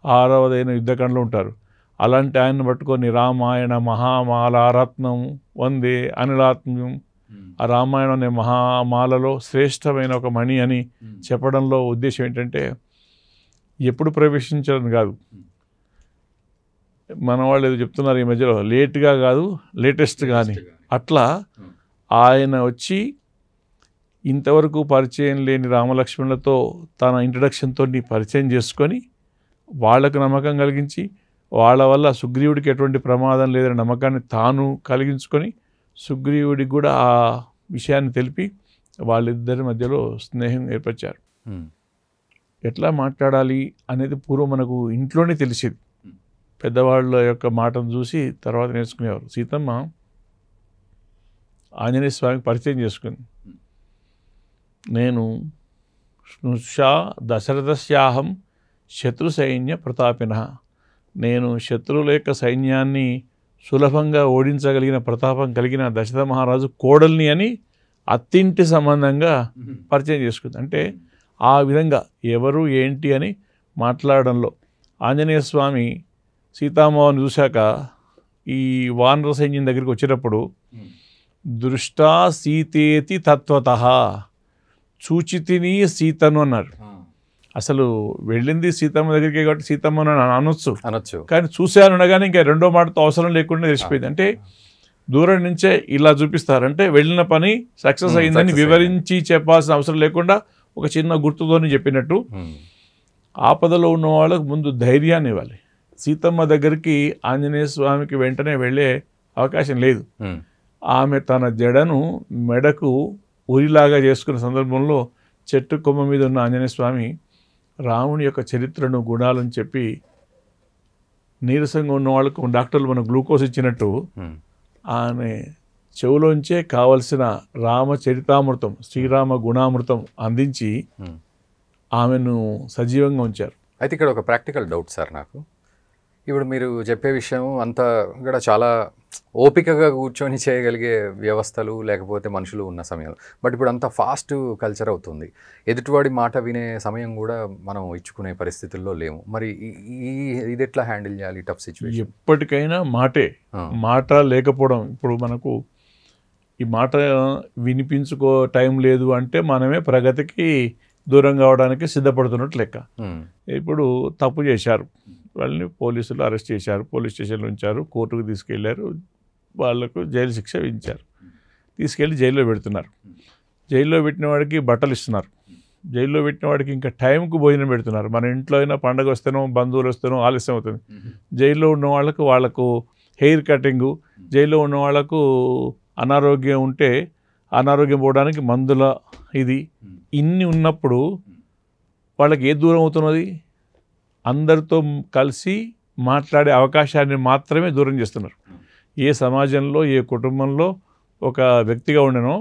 6వదైన యుద్ధకాండలో ఉంటారు. అలాంటి ఆయన్ని పట్టుకొని రామాయణ మహామాలారత్నం వందే అనిలాత్మ్యం, ఆ రామాయణం అనే మహామాలలో శ్రేష్టమైన ఒక మణి అని చెప్పడంలో ఉద్దేశం ఏంటంటే ఎప్పుడు ప్రవేశించడం కాదు. మన వాళ్ళు ఏదో చెప్తున్నారు ఈ మధ్యలో, లేట్గా కాదు లేటెస్ట్ కానీ, అట్లా ఆయన వచ్చి ఇంతవరకు పరిచయం లేని రామలక్ష్మణులతో తన ఇంట్రడక్షన్తో పరిచయం చేసుకొని వాళ్లకు నమ్మకం కలిగించి, వాళ్ళ వల్ల సుగ్రీవుడికి ఎటువంటి ప్రమాదం లేదనే నమ్మకాన్ని తాను కలిగించుకొని సుగ్రీవుడికి కూడా ఆ విషయాన్ని తెలిపి వాళ్ళిద్దరి మధ్యలో స్నేహం ఏర్పరిచారు. ఎట్లా మాట్లాడాలి అనేది పూర్వం మనకు ఇంట్లోనే తెలిసేది. పెద్దవాళ్ళ యొక్క మాటను చూసి తర్వాత నేర్చుకునేవారు. సీతమ్మ ఆంజనేయ స్వామికి పరిచయం చేసుకుంది. నేను స్నుషా దశరథస్యాహం శత్రు సైన్య ప్రతాపిన, నేను శత్రువుల యొక్క సైన్యాన్ని సులభంగా ఓడించగలిగిన ప్రతాపం కలిగిన దశరథ మహారాజు కోడల్ని అని అత్తింటి సంబంధంగా పరిచయం చేసుకుంది. అంటే ఆ విధంగా ఎవరు ఏంటి అని మాట్లాడడంలో ఆంజనేయ స్వామి సీతామ్మని చూశాక ఈ వానర సైన్యం దగ్గరికి వచ్చేటప్పుడు దృష్టా సీతేతి తత్వతః, చూచితిని సీతను అన్నారు. అసలు వెళ్ళింది సీతమ్మ దగ్గరికి కాబట్టి సీతమ్మను అనొచ్చు, కానీ చూశాను అనగానే ఇంకా రెండో మాటతో అవసరం లేకుండా తెలిసిపోయింది. అంటే దూరం నుంచే ఇలా చూపిస్తారు. అంటే వెళ్ళిన పని సక్సెస్ అయిందని వివరించి చెప్పాల్సిన అవసరం లేకుండా ఒక చిన్న గుర్తుతోని చెప్పినట్టు ఆపదలో ఉన్న వాళ్ళకు ముందు ధైర్యాన్ని ఇవ్వాలి. సీతమ్మ దగ్గరికి ఆంజనేయ స్వామికి వెంటనే వెళ్ళే అవకాశం లేదు. ఆమె తన జడను మెడకు ఉరిలాగా చేసుకున్న సందర్భంలో చెట్టు కొమ్మ మీద ఉన్న ఆంజనేయ స్వామి రాముని యొక్క చరిత్రను గుణాలను చెప్పి నీరసంగా ఉన్న వాళ్ళకు డాక్టర్లు మన గ్లూకోజ్ ఇచ్చినట్టు ఆమె చెవులోంచే కావలసిన రామచరితామృతం, శ్రీరామ గుణామృతం అందించి ఆమెను సజీవంగా ఉంచారు. అయితే ఇక్కడ ఒక ప్రాక్టికల్ డౌట్ సార్ నాకు. ఇప్పుడు మీరు చెప్పే విషయం అంతా కూడా చాలా ఓపికగా కూర్చొని చేయగలిగే వ్యవస్థలు లేకపోతే మనుషులు ఉన్న సమయం. బట్ ఇప్పుడు అంతా ఫాస్ట్ కల్చర్ అవుతుంది. ఎదుటివాడి మాట వినే సమయం కూడా మనం ఇచ్చుకునే పరిస్థితుల్లో లేము. మరి ఇది ఎట్లా హ్యాండిల్ చేయాలి టఫ్ సిచ్యువేషన్? ఎప్పటికైనా మాటే, మాట లేకపోవడం. ఇప్పుడు మనకు ఈ మాట వినిపించుకో టైం లేదు అంటే మనమే ప్రగతికి దూరం కావడానికి సిద్ధపడుతున్నట్టు లెక్క. ఇప్పుడు తప్పు చేశారు, వాళ్ళని పోలీసులు అరెస్ట్ చేశారు, పోలీస్ స్టేషన్లో ఉంచారు, కోర్టుకు తీసుకెళ్లారు, వాళ్లకు జైలు శిక్ష విధించారు, తీసుకెళ్ళి జైల్లో పెడుతున్నారు. జైల్లో పెట్టిన వాడికి బట్టలు ఇస్తున్నారు, జైల్లో పెట్టిన వాడికి ఇంకా టైంకు భోజనం పెడుతున్నారు. మన ఇంట్లో అయినా పండగ వస్తేనో బంధువులు వస్తేనో ఆలస్యం అవుతుంది. జైల్లో ఉన్న వాళ్ళకు హెయిర్ కటింగు, జైల్లో ఉన్న వాళ్ళకు అనారోగ్యం ఉంటే అనారోగ్యం పోవడానికి మందుల ఇన్ని ఉన్నప్పుడు వాళ్ళకి ఏ దూరం అవుతున్నది? అందరితో కలిసి మాట్లాడే అవకాశాన్ని మాత్రమే దూరం చేస్తున్నారు. ఏ సమాజంలో, ఏ కుటుంబంలో ఒక వ్యక్తిగా ఉండనో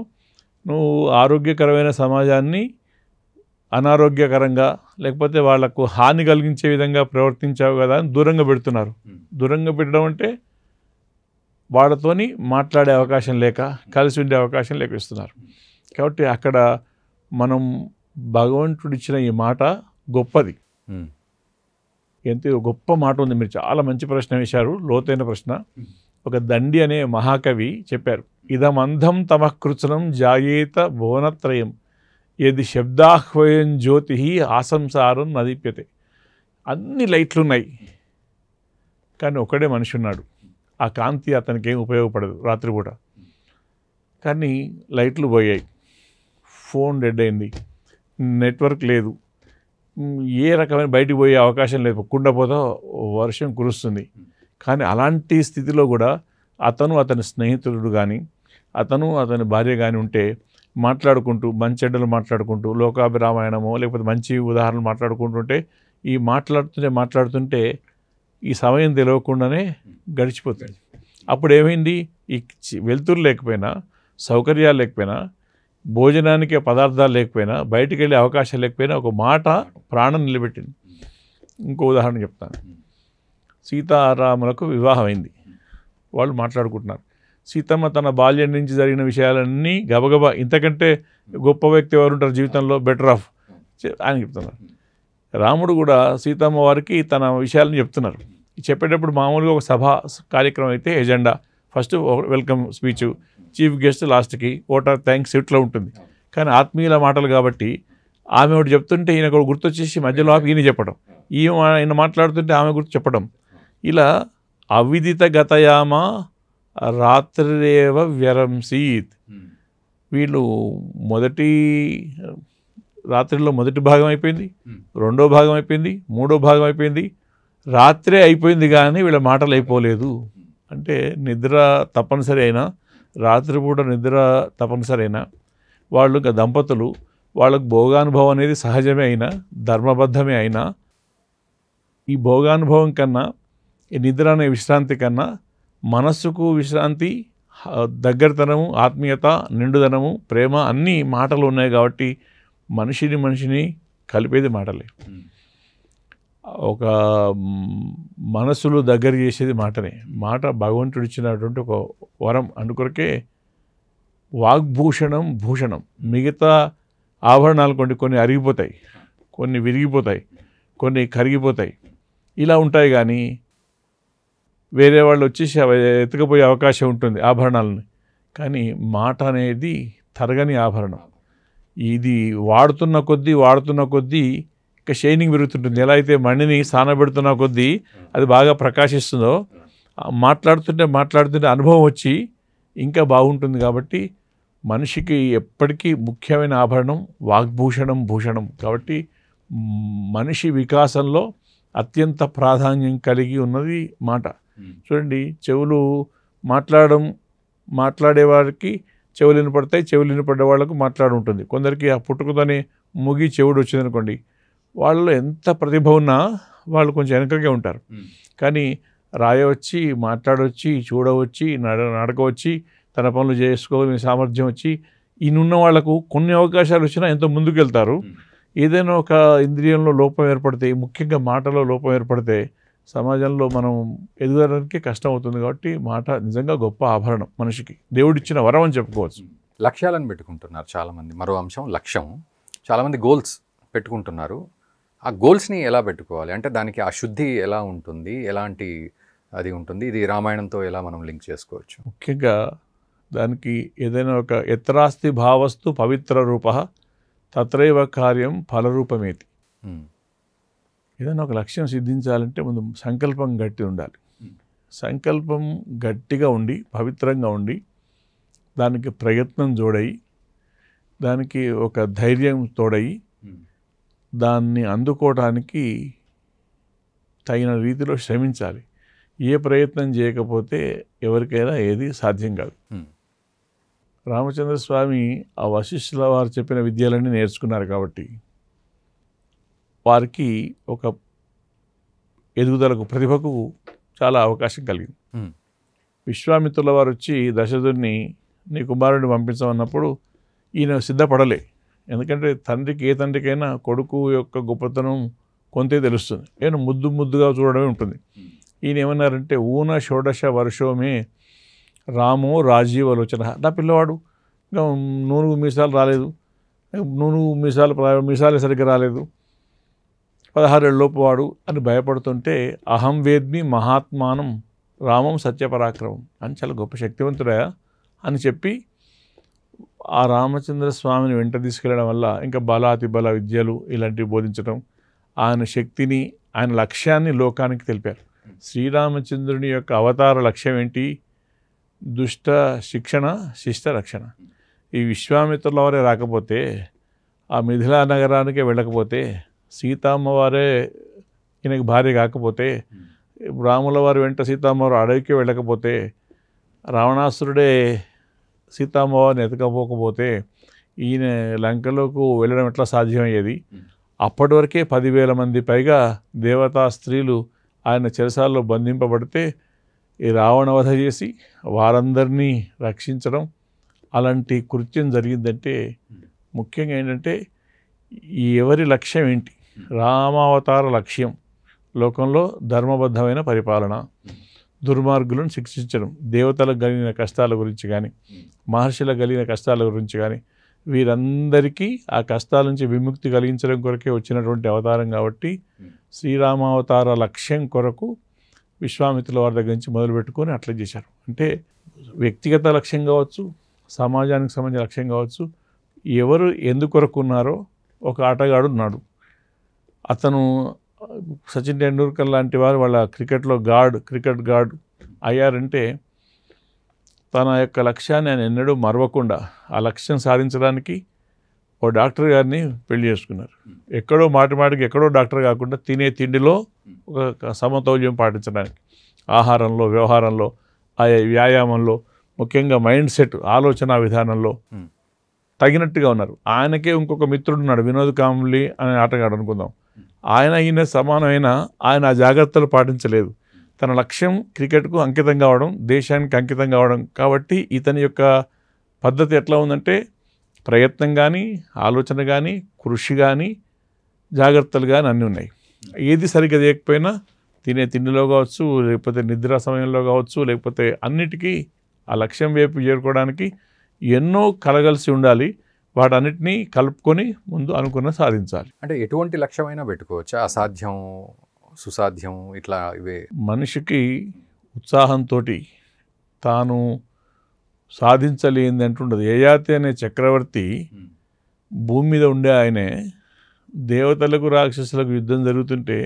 నువ్వు ఆరోగ్యకరమైన సమాజాన్ని అనారోగ్యకరంగా లేకపోతే వాళ్లకు హాని కలిగించే విధంగా ప్రవర్తించావు కదా అని దూరంగా పెడుతున్నారు. దూరంగా పెట్టడం అంటే వాళ్ళతోని మాట్లాడే అవకాశం లేక, కలిసి ఉండే అవకాశం లేక ఇస్తున్నారు. కాబట్టి అక్కడ మనం భగవంతుడిచ్చిన ఈ మాట గొప్పది. ఎంతో గొప్ప మాట ఉంది. మీరు చాలా మంచి ప్రశ్న వేశారు, లోతైన ప్రశ్న. ఒక దండి అనే మహాకవి చెప్పారు, ఇదమంధం తమకృత్సనం జాయేత భువనత్రయం ఏది శబ్దాహ్వయం జ్యోతి ఆసంసారం నదీప్యతే. అన్ని లైట్లు ఉన్నాయి కానీ ఒకడే మనిషి ఉన్నాడు. ఆ కాంతి అతనికి ఏం ఉపయోగపడదు రాత్రిపూట. కానీ లైట్లు పోయాయి, ఫోన్ డెడ్ అయింది, నెట్వర్క్ లేదు, ఏ రకమైన బయటికి పోయే అవకాశం లేదు, కుండపోతా వర్షం కురుస్తుంది. కానీ అలాంటి స్థితిలో కూడా అతను అతని స్నేహితుడు కానీ అతని భార్య కానీ ఉంటే మాట్లాడుకుంటూ మంచెడ్డలు మాట్లాడుకుంటూ లోకాభిరామాయణమో లేకపోతే మంచి ఉదాహరణలు మాట్లాడుకుంటుంటే ఈ మాట్లాడుతుంటే ఈ సమయం తెలియకుండానే గడిచిపోతుంది. అప్పుడు ఏమైంది? ఈ వెలుతురు లేకపోయినా, సౌకర్యాలు లేకపోయినా, భోజనానికి పదార్థాలు లేకపోయినా, బయటికి వెళ్ళే అవకాశం లేకపోయినా ఒక మాట ప్రాణం నిలబెట్టింది. ఇంకో ఉదాహరణ చెప్తాను. సీతారాములకు వివాహం అయింది, వాళ్ళు మాట్లాడుకుంటున్నారు. సీతమ్మ తన బాల్యం నుంచి జరిగిన విషయాలన్నీ గబగబా, ఇంతకంటే గొప్ప వ్యక్తి ఎవరు ఉంటారు జీవితంలో, బెటర్ ఆఫ్ ఆయన చెప్తున్నారు. రాముడు కూడా సీతమ్మ వారికి తన విషయాలను చెప్తున్నారు. చెప్పేటప్పుడు మామూలుగా ఒక సభ కార్యక్రమం అయితే agenda first welcome speech, chief guest లాస్ట్కి ఓట్ ఆఫ్ థ్యాంక్స్ ఇట్లా ఉంటుంది. కానీ ఆత్మీయుల మాటలు కాబట్టి ఆమె ఒకటి చెప్తుంటే ఈయన కూడా గుర్తొచ్చేసి మధ్యలో ఈయన చెప్పడం, ఈయన మాట్లాడుతుంటే ఆమె గుర్తు చెప్పడం, ఇలా అవిదిత గతయామ రాత్రిరేవ వ్యరంసీత్. వీళ్ళు రాత్రిలో మొదటి భాగం అయిపోయింది, రెండో భాగం అయిపోయింది, మూడో భాగం అయిపోయింది, రాత్రే అయిపోయింది కానీ వీళ్ళ మాటలు అయిపోలేదు. అంటే నిద్ర తప్పనిసరి అయినా, రాత్రిపూట నిద్ర తప్పనిసరి అయినా, వాళ్ళు దంపతులు వాళ్ళకు భోగానుభవం అనేది సహజమే అయినా, ధర్మబద్ధమే అయినా, ఈ భోగానుభవం కన్నా, ఈ నిద్ర అనే విశ్రాంతి కన్నా మనస్సుకు విశ్రాంతి, దగ్గరతనము, ఆత్మీయత, నిండుదనము, ప్రేమ అన్నీ మాటలు ఉన్నాయి. కాబట్టి మనిషిని కలిపేది మాటలే. ఒక మనసులు దగ్గర చేసేది మాటనే. మాట భగవంతుడు ఇచ్చినటువంటి ఒక వరం. అందుకొరకే వాగ్భూషణం భూషణం. మిగతా ఆభరణాలు కొన్ని అరిగిపోతాయి, కొన్ని విరిగిపోతాయి, కొన్ని కరిగిపోతాయి, ఇలా ఉంటాయి. కానీ వేరే వాళ్ళు వచ్చేసి ఎత్తుకపోయే అవకాశం ఉంటుంది ఆభరణాలని. కానీ మాట అనేది తరగని ఆభరణం. ఇది వాడుతున్న కొద్దీ ఇంకా షైనింగ్ పెరుగుతుంటుంది. ఎలా అయితే మణిని సానబెడుతున్న కొద్దీ అది బాగా ప్రకాశిస్తుందో, మాట్లాడుతుంటే అనుభవం వచ్చి ఇంకా బాగుంటుంది. కాబట్టి మనిషికి ఎప్పటికీ ముఖ్యమైన ఆభరణం వాగ్భూషణం భూషణం. కాబట్టి మనిషి వికాసంలో అత్యంత ప్రాధాన్యం కలిగి ఉన్నది మాట. చూడండి, చెవులు మాట్లాడేవారికి చెవులు వినపడతాయి, చెవులు వినపడే వాళ్ళకు మాట్లాడుంటుంది. కొందరికి ఆ పుట్టుకతోనే ముగి చెవుడు వచ్చిందనుకోండి, వాళ్ళలో ఎంత ప్రతిభ ఉన్నా వాళ్ళు కొంచెం వెనకగా ఉంటారు. కానీ రాయవచ్చి, మాట్లాడవచ్చి, చూడవచ్చి, నడకవచ్చి, తన పనులు చేసుకోగలిగిన సామర్థ్యం వచ్చి ఈయనున్న వాళ్లకు కొన్ని అవకాశాలు వచ్చినా ఎంతో ముందుకెళ్తారు. ఏదైనా ఒక ఇంద్రియంలో లోపం ఏర్పడితే, ముఖ్యంగా మాటలో లోపం ఏర్పడితే సమాజంలో మనం ఎదగడానికి కష్టం అవుతుంది. కాబట్టి మాట నిజంగా గొప్ప ఆభరణం, మనిషికి దేవుడిచ్చిన వరం అని చెప్పుకోవచ్చు. లక్ష్యాలను పెట్టుకుంటున్నారు చాలామంది. మరో అంశం లక్ష్యం. చాలామంది గోల్స్ పెట్టుకుంటున్నారు. ఆ గోల్స్ని ఎలా పెట్టుకోవాలి అంటే దానికి ఆ శుద్ధి ఎలా ఉంటుంది, ఎలాంటి అది ఉంటుంది, ఇది రామాయణంతో ఎలా మనం లింక్ చేసుకోవచ్చు? ముఖ్యంగా దానికి ఏదైనా ఒక ఎత్రాస్తి భావస్తు పవిత్ర రూప తత్రైవ కార్యం ఫలరూపమేతి. ఏదైనా ఒక లక్ష్యం సిద్ధించాలంటే ముందు సంకల్పం గట్టి ఉండాలి. సంకల్పం గట్టిగా ఉండి పవిత్రంగా ఉండి దానికి ప్రయత్నం జోడయి దానికి ఒక ధైర్యం తోడయి దాన్ని అందుకోవడానికి తగిన రీతిలో శ్రమించాలి. ఏ ప్రయత్నం చేయకపోతే ఎవరికైనా ఏది సాధ్యం కాదు. రామచంద్ర స్వామి ఆ వశిష్ఠుల వారు చెప్పిన విద్యలన్నీ నేర్చుకున్నారు కాబట్టి వారికి ఒక ఎదుగుదలకు, ప్రతిభకు చాలా అవకాశం కలిగింది. విశ్వామిత్రుల వారు వచ్చి దశరథుడిని నీ కుమారుడిని పంపించమన్నప్పుడు ఈయన సిద్ధపడలే. ఎందుకంటే తండ్రికి, ఏ తండ్రికైనా కొడుకు యొక్క గొప్పతనం కొంతే తెలుస్తుంది. నేను ముద్దుగా చూడడమే ఉంటుంది. ఈయన ఏమన్నారంటే ఊన షోడశ వర్షోమే రామో రాజీవలోచన. నా పిల్లవాడు ఇంకా నూనె మీసాలు రాలేదు, మీసాలు సరిగ్గా రాలేదు, 16 ఏళ్ళలోపు వాడు అని భయపడుతుంటే అహం వేద్మి మహాత్మానం రామం సత్యపరాక్రమం అని, చాలా గొప్ప శక్తివంతుడా అని చెప్పి ఆ రామచంద్ర స్వామిని వెంట తీసుకెళ్ళడం వల్ల ఇంకా బలాతిబల విద్యలు ఇలాంటివి బోధించడం, ఆయన శక్తిని, ఆయన లక్ష్యాన్ని లోకానికి తెలిపారు. శ్రీరామచంద్రుని యొక్క అవతార లక్ష్యం ఏంటి? దుష్ట శిక్షణ, శిష్ట రక్షణ. ఈ విశ్వామిత్రుల వారే రాకపోతే, ఆ మిథిలా నగరానికే వెళ్ళకపోతే, సీతమ్మవారే ఈయనకి భార్య కాకపోతే, రాముల వారి వెంట సీతమ్మవారు అడవికి వెళ్ళకపోతే, రావణాసురుడే సీతమ్మవారిని ఎతకపోకపోతే ఈయన లంకలోకి వెళ్ళడం ఎట్లా సాధ్యమయ్యేది? అప్పటి వరకే 10,000 మంది పైగా దేవతా స్త్రీలు ఆయన చెరసాల్లో బంధింపబడితే ఈ రావణవధ చేసి వారందరినీ రక్షించడం, అలాంటి కృత్యం జరిగిందంటే ముఖ్యంగా ఏంటంటే ఎవరి లక్ష్యం ఏంటి? రామావతార లక్ష్యం లోకంలో ధర్మబద్ధమైన పరిపాలన, దుర్మార్గులను శిక్షించడం, దేవతలకు కలిగిన కష్టాల గురించి కానీ, మహర్షులకు కలిగిన కష్టాల గురించి కానీ, వీరందరికీ ఆ కష్టాల నుంచి విముక్తి కలిగించడం కొరకే వచ్చినటువంటి అవతారం. కాబట్టి శ్రీరామావతార లక్ష్యం కొరకు విశ్వామిత్రుల వారి దగ్గర నుంచి మొదలుపెట్టుకొని అట్లా చేశారు. అంటే వ్యక్తిగత లక్ష్యం కావచ్చు, సమాజానికి సంబంధించిన లక్ష్యం కావచ్చు. ఎవరు ఎందుకొరకు ఉన్నారో, ఒక ఆటగాడు ఉన్నాడు, అతను సచిన్ టెండూల్కర్ లాంటి వారు వాళ్ళ క్రికెట్ గాడ్ అయ్యారంటే తన యొక్క లక్ష్యాన్ని ఆయన ఎన్నడూ మరవకుండా ఆ లక్ష్యం సాధించడానికి ఓ డాక్టర్ గారిని పెళ్లి చేసుకున్నారు. ఎక్కడో మాటికి ఎక్కడో డాక్టర్ కాకుండా తినే తిండిలో ఒక సమతౌల్యం పాటించడానికి, ఆహారంలో, వ్యవహారంలో, ఆ వ్యాయామంలో, ముఖ్యంగా మైండ్ సెట్, ఆలోచన విధానంలో తగినట్టుగా ఉన్నారు. ఆయనకే ఇంకొక మిత్రుడు ఉన్నాడు, వినోద్ కాంబ్లీ అనే ఆటగాడు అనుకుందాం. ఈయన సమానమైన ఆయన ఆ జాగ్రత్తలు పాటించలేదు. తన లక్ష్యం క్రికెట్కు అంకితం కావడం, దేశానికి అంకితం కావడం. కాబట్టి ఇతని యొక్క పద్ధతి ఎట్లా ఉందంటే ప్రయత్నం కానీ, ఆలోచన కానీ, కృషి కానీ, జాగ్రత్తలు కానీ అన్నీ ఉన్నాయి. ఏది సరిగ్గా చేయకపోయినా తినే తిండిలో కావచ్చు, లేకపోతే నిద్ర సమయంలో కావచ్చు, లేకపోతే అన్నిటికీ ఆ లక్ష్యం వైపు చేరుకోవడానికి ఎన్నో కలగలిసి ఉండాలి. వాటన్నిటినీ కలుపుకొని ముందు అనుకున్న సాధించాలి. అంటే ఎటువంటి లక్ష్యమైనా పెట్టుకోవచ్చా? అసాధ్యం, సుసాధ్యం, ఇట్లా ఇవే మనిషికి ఉత్సాహంతో తాను సాధించలేనిది అంటుండదు. యయాతి అనే చక్రవర్తి భూమి మీద ఉండే ఆయనే దేవతలకు రాక్షసులకు యుద్ధం జరుగుతుంటే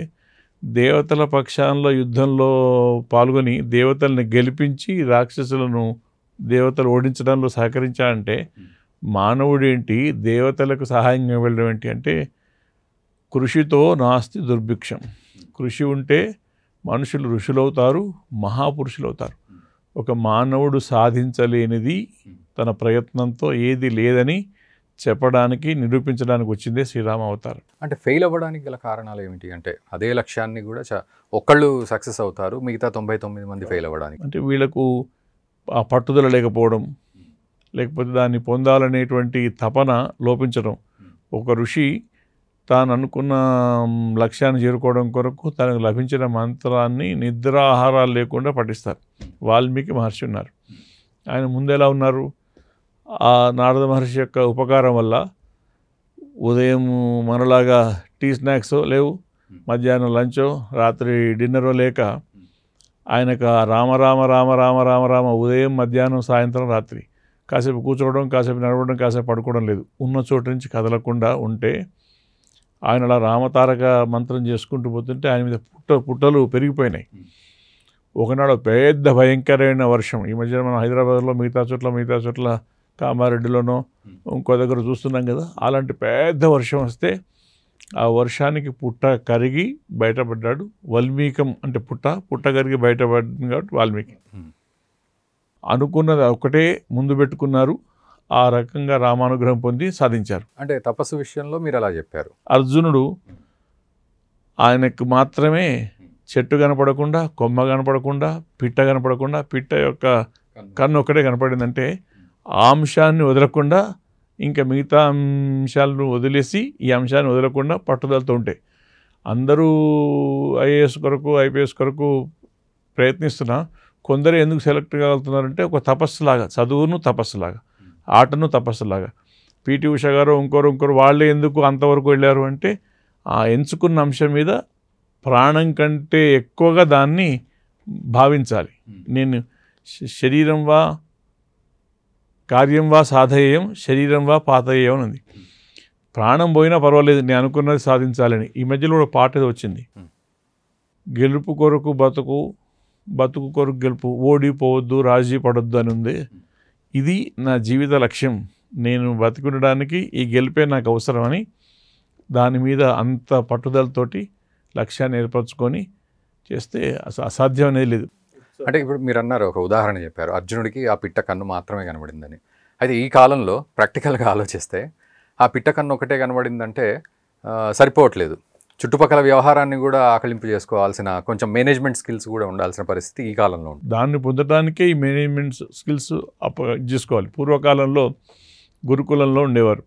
దేవతల పక్షాల్లో యుద్ధంలో పాల్గొని దేవతల్ని గెలిపించి రాక్షసులను దేవతలు ఓడించడంలో సహకరించాలంటే మానవుడేంటి, దేవతలకు సహాయంగా వెళ్ళడం ఏంటి అంటే కృషితో నాస్తి దుర్భిక్షం. కృషి ఉంటే మనుషులు ఋషులవుతారు, మహాపురుషులు అవుతారు. ఒక మానవుడు సాధించలేనిది తన ప్రయత్నంతో ఏది లేదని చెప్పడానికి, నిరూపించడానికి వచ్చిందే శ్రీరామ అవతారం. అంటే ఫెయిల్ అవ్వడానికి గల కారణాలు ఏమిటి అంటే అదే లక్ష్యాన్ని కూడా ఒక్కళ్ళు సక్సెస్ అవుతారు, మిగతా 99 మంది ఫెయిల్ అవ్వడానికి. అంటే వీళ్ళకు ఆ పట్టుదల లేకపోవడం, లేకపోతే దాన్ని పొందాలనేటువంటి తపన లోపించడం. ఒక ఋషి తాను అనుకున్న లక్ష్యాన్ని చేరుకోవడం కొరకు తనకు లభించిన మంత్రాన్ని నిద్రాహారాలు లేకుండా పఠిస్తారు. వాల్మీకి మహర్షి ఉన్నారు. ఆయన ముందెలా ఉన్నారు? ఆ నారద మహర్షి యొక్క ఉపకారం వల్ల ఉదయం మనలాగా టీ స్నాక్స్ లేవు, మధ్యాహ్నం లంచో రాత్రి డిన్నరో లేక ఆయనకు రామ రామ రామ రామ రామ రామ ఉదయం మధ్యాహ్నం సాయంత్రం రాత్రి కాసేపు కూర్చోవడం, కాసేపు నడవడం, కాసేపు పడుకోవడం లేదు. ఉన్న చోటు నుంచి కదలకుండా ఉంటే ఆయన అలా రామతారక మంత్రం చేసుకుంటూ పోతుంటే ఆయన మీద పుట్టలు పెరిగిపోయినాయి. ఒకనాడు పెద్ద భయంకరమైన వర్షం. ఈ మధ్య మనం హైదరాబాద్లో మిగతా చోట్ల కామారెడ్డిలోనో ఇంకో దగ్గర చూస్తున్నాం కదా, అలాంటి పెద్ద వర్షం వస్తే ఆ వర్షానికి పుట్ట కరిగి బయటపడ్డాడు. వాల్మీకం అంటే పుట్ట కరిగి బయటపడింది కాబట్టి వాల్మీకి. అనుకున్నది ఒకటే ముందు పెట్టుకున్నారు, ఆ రకంగా రామానుగ్రహం పొంది సాధించారు. అంటే తపస్సు విషయంలో మీరు అలా చెప్పారు. అర్జునుడు ఆయనకు మాత్రమే చెట్టు కనపడకుండా, కొమ్మ కనపడకుండా, పిట్ట కనపడకుండా, పిట్ట యొక్క కన్ను ఒక్కటే కనపడిందంటే ఆ అంశాన్ని వదలకుండా ఇంకా మిగతా అంశాలను వదిలేసి ఈ అంశాన్ని వదలకుండా పట్టుదలతో ఉంటే అందరూ ఐఏఎస్ కొరకు ఐపీఎస్ కొరకు ప్రయత్నిస్తున్నా కొందరు ఎందుకు సెలెక్ట్ కాగలుగుతున్నారంటే ఒక తపస్సులాగా, చదువును తపస్సులాగా, ఆటను తపస్సులాగా. పీటీ ఉష గారు ఇంకోరు వాళ్ళే ఎందుకు అంతవరకు వెళ్ళారు అంటే ఆ ఎంచుకున్న అంశం మీద ప్రాణం కంటే ఎక్కువగా దాన్ని భావించాలి. నేను శరీరం వా కార్యం వా సాధయేయం, శరీరం వా పాతయేయం అని ఉంది. ప్రాణం పోయినా పర్వాలేదు, నేను అనుకున్నది సాధించాలని. ఈ మధ్యలో కూడా పాట ఏదో వచ్చింది, గెలుపు కొరకు బతుకు, బతుకు కొరకు గెలుపు, ఓడిపోవద్దు రాజీ పడొద్దు అని ఉంది. ఇది నా జీవిత లక్ష్యం, నేను బతికుండడానికి ఈ గెలిపే నాకు అవసరమని దాని మీద అంత పట్టుదలతోటి లక్ష్యాన్ని ఏర్పరచుకొని చేస్తే అసాధ్యం అనేది లేదు. అంటే ఇప్పుడు మీరు అన్నారు, ఒక ఉదాహరణ చెప్పారు, అర్జునుడికి ఆ పిట్ట కన్ను మాత్రమే కనబడిందని. అయితే ఈ కాలంలో ప్రాక్టికల్గా ఆలోచిస్తే ఆ పిట్ట కన్ను ఒకటే కనబడిందంటే సరిపోవట్లేదు. చుట్టుపక్కల వ్యవహారాన్ని కూడా ఆకలింపు చేసుకోవాల్సిన కొంచెం మేనేజ్మెంట్ స్కిల్స్ కూడా ఉండాల్సిన పరిస్థితి ఈ కాలంలో ఉంది. దాన్ని పొందడానికే ఈ మేనేజ్మెంట్ స్కిల్స్ చేసుకోవాలి. పూర్వకాలంలో గురుకులంలో ఉండేవారు.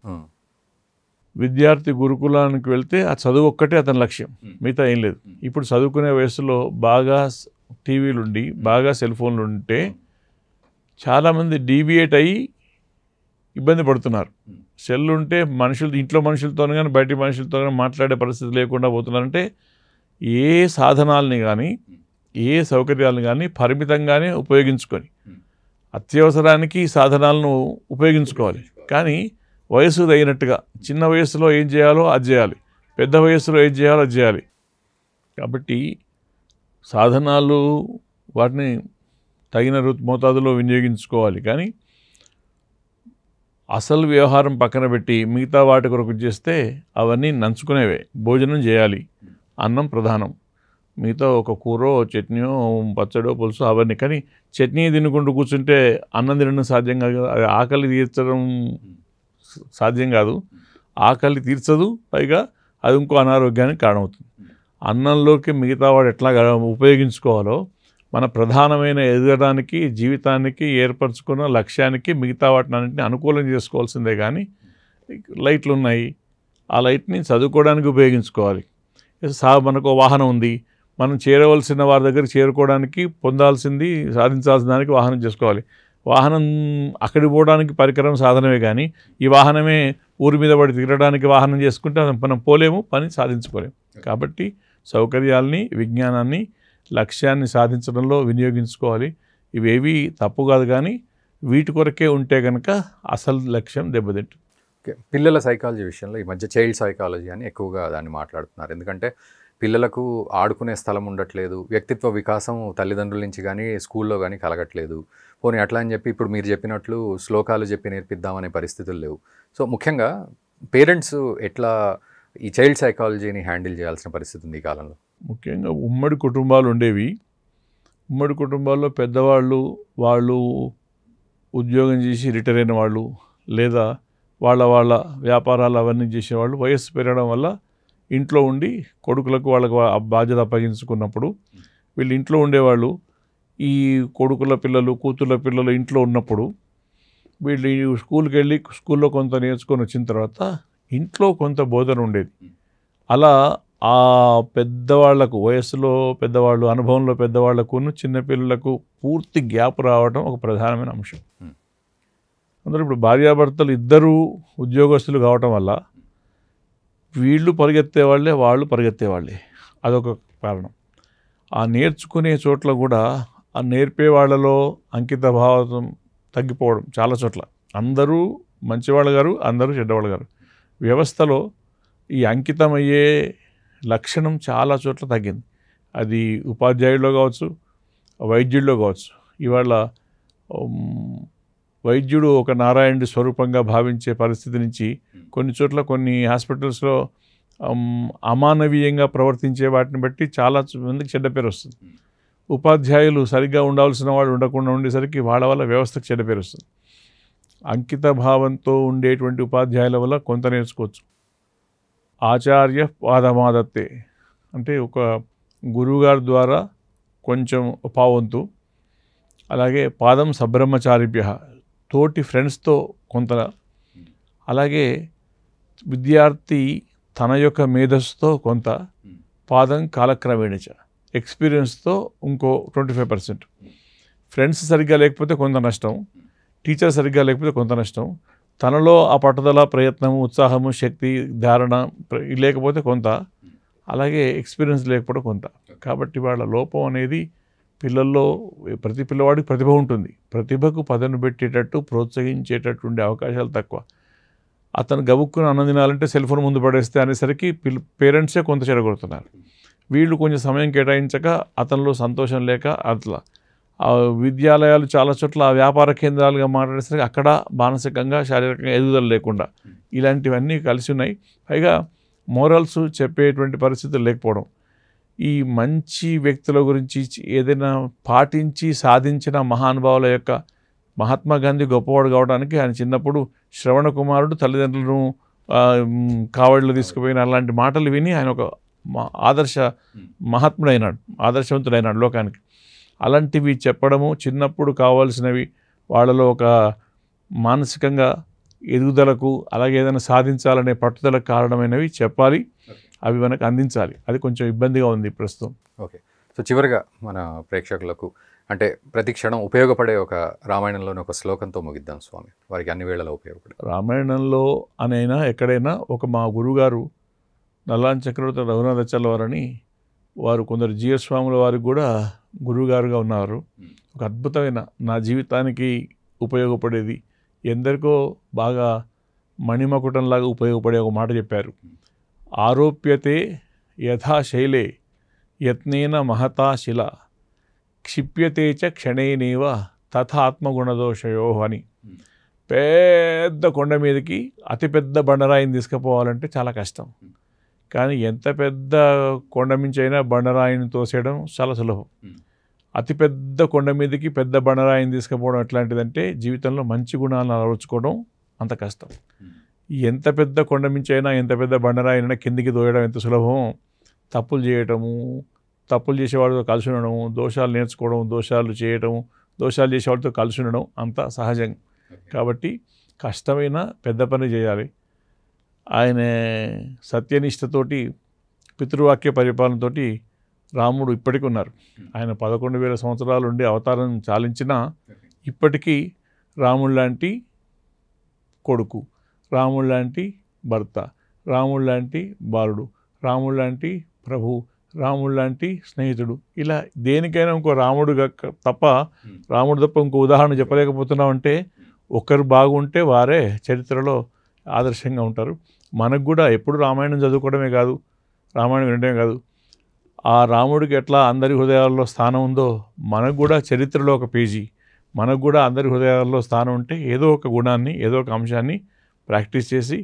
విద్యార్థి గురుకులానికి వెళ్తే ఆ చదువు ఒక్కటే అతని లక్ష్యం, మిగతా ఏం లేదు. ఇప్పుడు చదువుకునే వయసులో బాగా టీవీలు ఉండి, బాగా సెల్ ఫోన్లు ఉంటే చాలామంది డీవియేట్ అయ్యి ఇబ్బంది పడుతున్నారు. సెల్ ఉంటే ఇంట్లో మనుషులతో కానీ బయట మనుషులతో కానీ మాట్లాడే పరిస్థితి లేకుండా పోతున్నారంటే ఏ సాధనాలని కానీ ఏ సౌకర్యాలను కానీ పరిమితంగానే ఉపయోగించుకొని అత్యవసరానికి సాధనాలను ఉపయోగించుకోవాలి. కానీ వయసు తగినట్టుగా చిన్న వయసులో ఏం చేయాలో అది చేయాలి, పెద్ద వయసులో ఏం చేయాలో అది చేయాలి. కాబట్టి సాధనాలు వాటిని తగిన మోతాదులో వినియోగించుకోవాలి. కానీ అసలు వ్యవహారం పక్కన పెట్టి మిగతా వాటి కొరకు చేస్తే అవన్నీ నంచుకునేవే. భోజనం చేయాలి, అన్నం ప్రధానం, మిగతా ఒక కూరో చట్నీయో పచ్చడో పులుసు అవన్నీ. కానీ చట్నీ తినుకుంటూ కూర్చుంటే అన్నం తినడం సాధ్యం కాదు, అది ఆకలి తీర్చడం సాధ్యం కాదు, ఆకలి తీర్చదు, పైగా అది ఇంకో అనారోగ్యానికి కారణమవుతుంది. అన్నంలోకి మిగతా వాడు ఎట్లా ఉపయోగించుకోవాలో మన ప్రధానమైన ఎదగడానికి జీవితానికి ఏర్పరచుకున్న లక్ష్యానికి మిగతా వాటిని అన్నింటినీ అనుకూలం చేసుకోవాల్సిందే. కానీ లైట్లు ఉన్నాయి, ఆ లైట్ని చదువుకోవడానికి ఉపయోగించుకోవాలి. మనకు వాహనం ఉంది, మనం చేరవలసిన వారి దగ్గర చేరుకోవడానికి పొందాల్సింది సాధించాల్సిన దానికి వాహనం చేసుకోవాలి. వాహనం అక్కడికి పోవడానికి పరికరం సాధనమే. కానీ ఈ వాహనమే ఊరి మీద పడి తిరగడానికి వాహనం చేసుకుంటే మనం పోలేము, పని సాధించుకోలేము. కాబట్టి సౌకర్యాల్ని, విజ్ఞానాన్ని లక్ష్యాన్ని సాధించడంలో వినియోగించుకోవాలి. ఇవేవి తప్పు కాదు, కానీ వీటి కొరకే ఉంటే కనుక అసలు లక్ష్యం దెబ్బతింటుంది. ఓకే, పిల్లల సైకాలజీ విషయంలో ఈ మధ్య చైల్డ్ సైకాలజీ అని ఎక్కువగా దాన్ని మాట్లాడుతున్నారు. ఎందుకంటే పిల్లలకు ఆడుకునే స్థలం ఉండట్లేదు, వ్యక్తిత్వ వికాసం తల్లిదండ్రుల నుంచి కానీ స్కూల్లో కానీ కలగట్లేదు. పోనీ అట్లా అని చెప్పి ఇప్పుడు మీరు చెప్పినట్లు శ్లోకాలు చెప్పి నేర్పిద్దామనే పరిస్థితులు లేవు. సో ముఖ్యంగా పేరెంట్స్ ఎట్లా ఈ చైల్డ్ సైకాలజీని హ్యాండిల్ చేయాల్సిన పరిస్థితి ఉంది ఈ కాలంలో? ముఖ్యంగా ఉమ్మడి కుటుంబాలు ఉండేవి. ఉమ్మడి కుటుంబాల్లో పెద్దవాళ్ళు వాళ్ళు ఉద్యోగం చేసి రిటైర్ అయిన వాళ్ళు, లేదా వాళ్ళ వ్యాపారాలు అవన్నీ చేసేవాళ్ళు వయస్సు పెరగడం వల్ల ఇంట్లో ఉండి కొడుకులకు వాళ్ళకు బాధ్యత అప్పగించుకున్నప్పుడు వీళ్ళు ఇంట్లో ఉండేవాళ్ళు ఈ కొడుకుల పిల్లలు కూతుర్ల పిల్లలు ఇంట్లో ఉన్నప్పుడు వీళ్ళు ఈ స్కూల్కి వెళ్ళి స్కూల్లో కొంత నేర్చుకొని వచ్చిన తర్వాత ఇంట్లో కొంత బోధన ఉండేది. అలా ఆ పెద్దవాళ్లకు, వయస్సులో పెద్దవాళ్ళు, అనుభవంలో పెద్దవాళ్లకు చిన్నపిల్లలకు పూర్తి గ్యాప్ రావడం ఒక ప్రధానమైన అంశం. అందులో ఇప్పుడు భార్యాభర్తలు ఇద్దరూ ఉద్యోగస్తులు కావటం వల్ల వీళ్ళు పరిగెత్తేవాళ్ళే, వాళ్ళు పరిగెత్తేవాళ్ళే. అదొక కారణం. ఆ నేర్చుకునే చోట్ల కూడా ఆ నేర్పే వాళ్ళలో అంకిత భావం తగ్గిపోవడం చాలా చోట్ల. అందరూ మంచివాళ్ళు గారు, అందరూ చెడ్డవాళ్ళు గారు. వ్యవస్థలో ఈ అంకితమయ్యే లక్షణం చాలా చోట్ల తగ్గింది. అది ఉపాధ్యాయుల్లో కావచ్చు, వైద్యుల్లో కావచ్చు. ఇవాళ వైద్యుడు ఒక నారాయణుడి స్వరూపంగా భావించే పరిస్థితి నుంచి కొన్ని చోట్ల కొన్ని హాస్పిటల్స్లో అమానవీయంగా ప్రవర్తించే వాటిని బట్టి చాలా మందికి చెడ్డ పేరు వస్తుంది. ఉపాధ్యాయులు సరిగ్గా ఉండాల్సిన వాళ్ళు ఉండకుండా ఉండేసరికి వాళ్ళ వల్ల వ్యవస్థకు చెడ్డ పేరు వస్తుంది. అంకిత భావంతో ఉండేటువంటి ఉపాధ్యాయుల వల్ల కొంత నేర్చుకోవచ్చు. ఆచార్య పాదమాదత్తే అంటే ఒక గురువుగారి ద్వారా కొంచెం పావంతు, అలాగే పాదం సబ్రహ్మచారిభ్య తోటి ఫ్రెండ్స్తో కొంత, అలాగే విద్యార్థి తన యొక్క మేధస్సుతో కొంత, పాదం కాలక్రమేణచ ఎక్స్పీరియన్స్తో ఇంకో 25%. ఫ్రెండ్స్ సరిగ్గా లేకపోతే కొంత నష్టం, టీచర్ సరిగ్గా లేకపోతే కొంత నష్టం, తనలో ఆ పట్టుదల, ప్రయత్నము, ఉత్సాహము, శక్తి, ధారణ లేకపోతే కొంత, అలాగే ఎక్స్పీరియన్స్ లేకపోతే కొంత. కాబట్టి వాళ్ళ లోపం అనేది పిల్లల్లో, ప్రతి పిల్లవాడికి ప్రతిభ ఉంటుంది. ప్రతిభకు పదను పెట్టేటట్టు ప్రోత్సహించేటట్టు ఉండే అవకాశాలు తక్కువ. అతను గబుక్కుని అన్నం తినాలంటే సెల్ ఫోన్ ముందు పడేస్తే అనేసరికి పేరెంట్సే కొంత చెడగొడుతున్నారు. వీళ్ళు కొంచెం సమయం కేటాయించక, అతనిలో సంతోషం లేక, అట్లా విద్యాలయాలు చాలా చోట్ల వ్యాపార కేంద్రాలుగా మాట్లాడేసరికి అక్కడ మానసికంగా, శారీరకంగా ఎదుగుదల లేకుండా ఇలాంటివన్నీ కలిసి ఉన్నాయి. పైగా మోరల్స్ చెప్పేటువంటి పరిస్థితులు లేకపోవడం. ఈ మంచి వ్యక్తుల గురించి ఏదైనా పాటించి సాధించిన మహానుభావుల యొక్క, మహాత్మా గాంధీ గొప్పవాడు కావడానికి ఆయన చిన్నప్పుడు శ్రవణ కుమారుడు తల్లిదండ్రులను కావడిలో తీసుకుపోయిన అలాంటి మాటలు విని ఆయన ఒక ఆదర్శ మహాత్ముడైనాడు, ఆదర్శవంతుడైనాడు లోకానికి. అలాంటివి చెప్పడము, చిన్నప్పుడు కావాల్సినవి వాళ్ళలో ఒక మానసికంగా ఎదుగుదలకు, అలాగే ఏదైనా సాధించాలనే పట్టుదలకు కారణమైనవి చెప్పాలి, అవి మనకు అందించాలి. అది కొంచెం ఇబ్బందిగా ఉంది ప్రస్తుతం. ఓకే. సో చివరిగా మన ప్రేక్షకులకు అంటే ప్రతి క్షణం ఉపయోగపడే ఒక రామాయణంలోని ఒక శ్లోకంతో ముగిద్దాం స్వామి, వారికి అన్ని వేళలా ఉపయోగపడే. రామాయణంలో అనైనా ఎక్కడైనా ఒక మా గురుగారు నల్లాన్ చక్రవర్తి రఘునాథాచార్యుల వారని, వారు కొందరు జీయస్వాముల వారికి కూడా గురువుగారుగా ఉన్నారు. ఒక అద్భుతమైన, నా జీవితానికి ఉపయోగపడేది, ఎందరికో బాగా మణిమకుటంలాగా ఉపయోగపడే ఒక మాట చెప్పారు. ఆరోప్యతే యథా శైలే యత్నేన మహతా శిల క్షిప్యతే చ క్షణేనేవ తథాత్మగుణదోషయో అని. పెద్ద కొండ మీదకి అతిపెద్ద బండరాయిని తీసుకుపోవాలంటే చాలా కష్టం. కానీ ఎంత పెద్ద కొండ మించి అయినా బండరాయిని తోసేయడం చాలా సులభం. అతిపెద్ద కొండ మీదకి పెద్ద బండరాయిని తీసుకుపోవడం ఎట్లాంటిదంటే జీవితంలో మంచి గుణాలను అలవర్చుకోవడం అంత కష్టం. ఎంత పెద్ద కొండ మించి అయినా, ఎంత పెద్ద బండరాయినైనా కిందికి దోయడం ఎంత సులభం. తప్పులు చేయటము, తప్పులు చేసేవాడితో కలిసి ఉండడం, దోషాలు నేర్చుకోవడం, దోషాలు చేయటము, దోషాలు చేసేవాడితో కలిసి ఉండడం అంత సహజం. కాబట్టి కష్టమైన పెద్ద పని చేయాలి. ఆయన సత్యనిష్టతోటి, పితృవాక్య పరిపాలనతోటి రాముడు ఇప్పటికీ ఉన్నారు. ఆయన 11,000 సంవత్సరాలు ఉండి అవతారం చాలించినా ఇప్పటికీ రాముడు లాంటి కొడుకు, రాముడు లాంటి భర్త, రాముడు లాంటి బాలుడు, రాముడు లాంటి ప్రభు, రాముడు లాంటి స్నేహితుడు, ఇలా దేనికైనా ఇంకో రాముడు తప్ప ఇంకో ఉదాహరణ చెప్పలేకపోతున్నామంటే ఒకరు బాగుంటే వారే చరిత్రలో ఆదర్శంగా ఉంటారు. మనకు కూడా ఎప్పుడు రామాయణం చదువుకోవడమే కాదు, రామాయణం వినడమే కాదు, ఆ రాముడికి ఎట్లా అందరి హృదయాల్లో స్థానం ఉందో మనకు కూడా చరిత్రలో ఒక పేజీ, మనకు కూడా అందరి హృదయాల్లో స్థానం ఉంటే ఏదో ఒక గుణాన్ని, ఏదో ఒక అంశాన్ని ప్రాక్టీస్ చేసి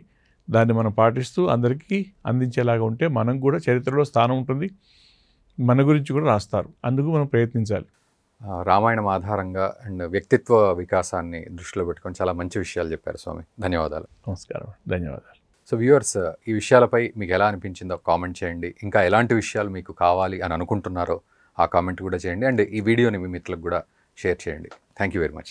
దాన్ని మనం పాటిస్తూ అందరికీ అందించేలాగా ఉంటే మనకు కూడా చరిత్రలో స్థానం ఉంటుంది, మన గురించి కూడా రాస్తారు. అందుకు మనం ప్రయత్నించాలి. రామాయణం ఆధారంగా అండ్ వ్యక్తిత్వ వికాసాన్ని దృష్టిలో పెట్టుకొని చాలా మంచి విషయాలు చెప్పారు స్వామి. ధన్యవాదాలు. నమస్కారం. ధన్యవాదాలు. సో వ్యూవర్స్, ఈ విషయాలపై మీకు ఎలా అనిపించిందో కామెంట్ చేయండి. ఇంకా ఎలాంటి విషయాలు మీకు కావాలి అని అనుకుంటున్నారో ఆ కామెంట్ కూడా చేయండి. అండ్ ఈ వీడియోని మీ మిత్రులకు కూడా షేర్ చేయండి. Thank you very much.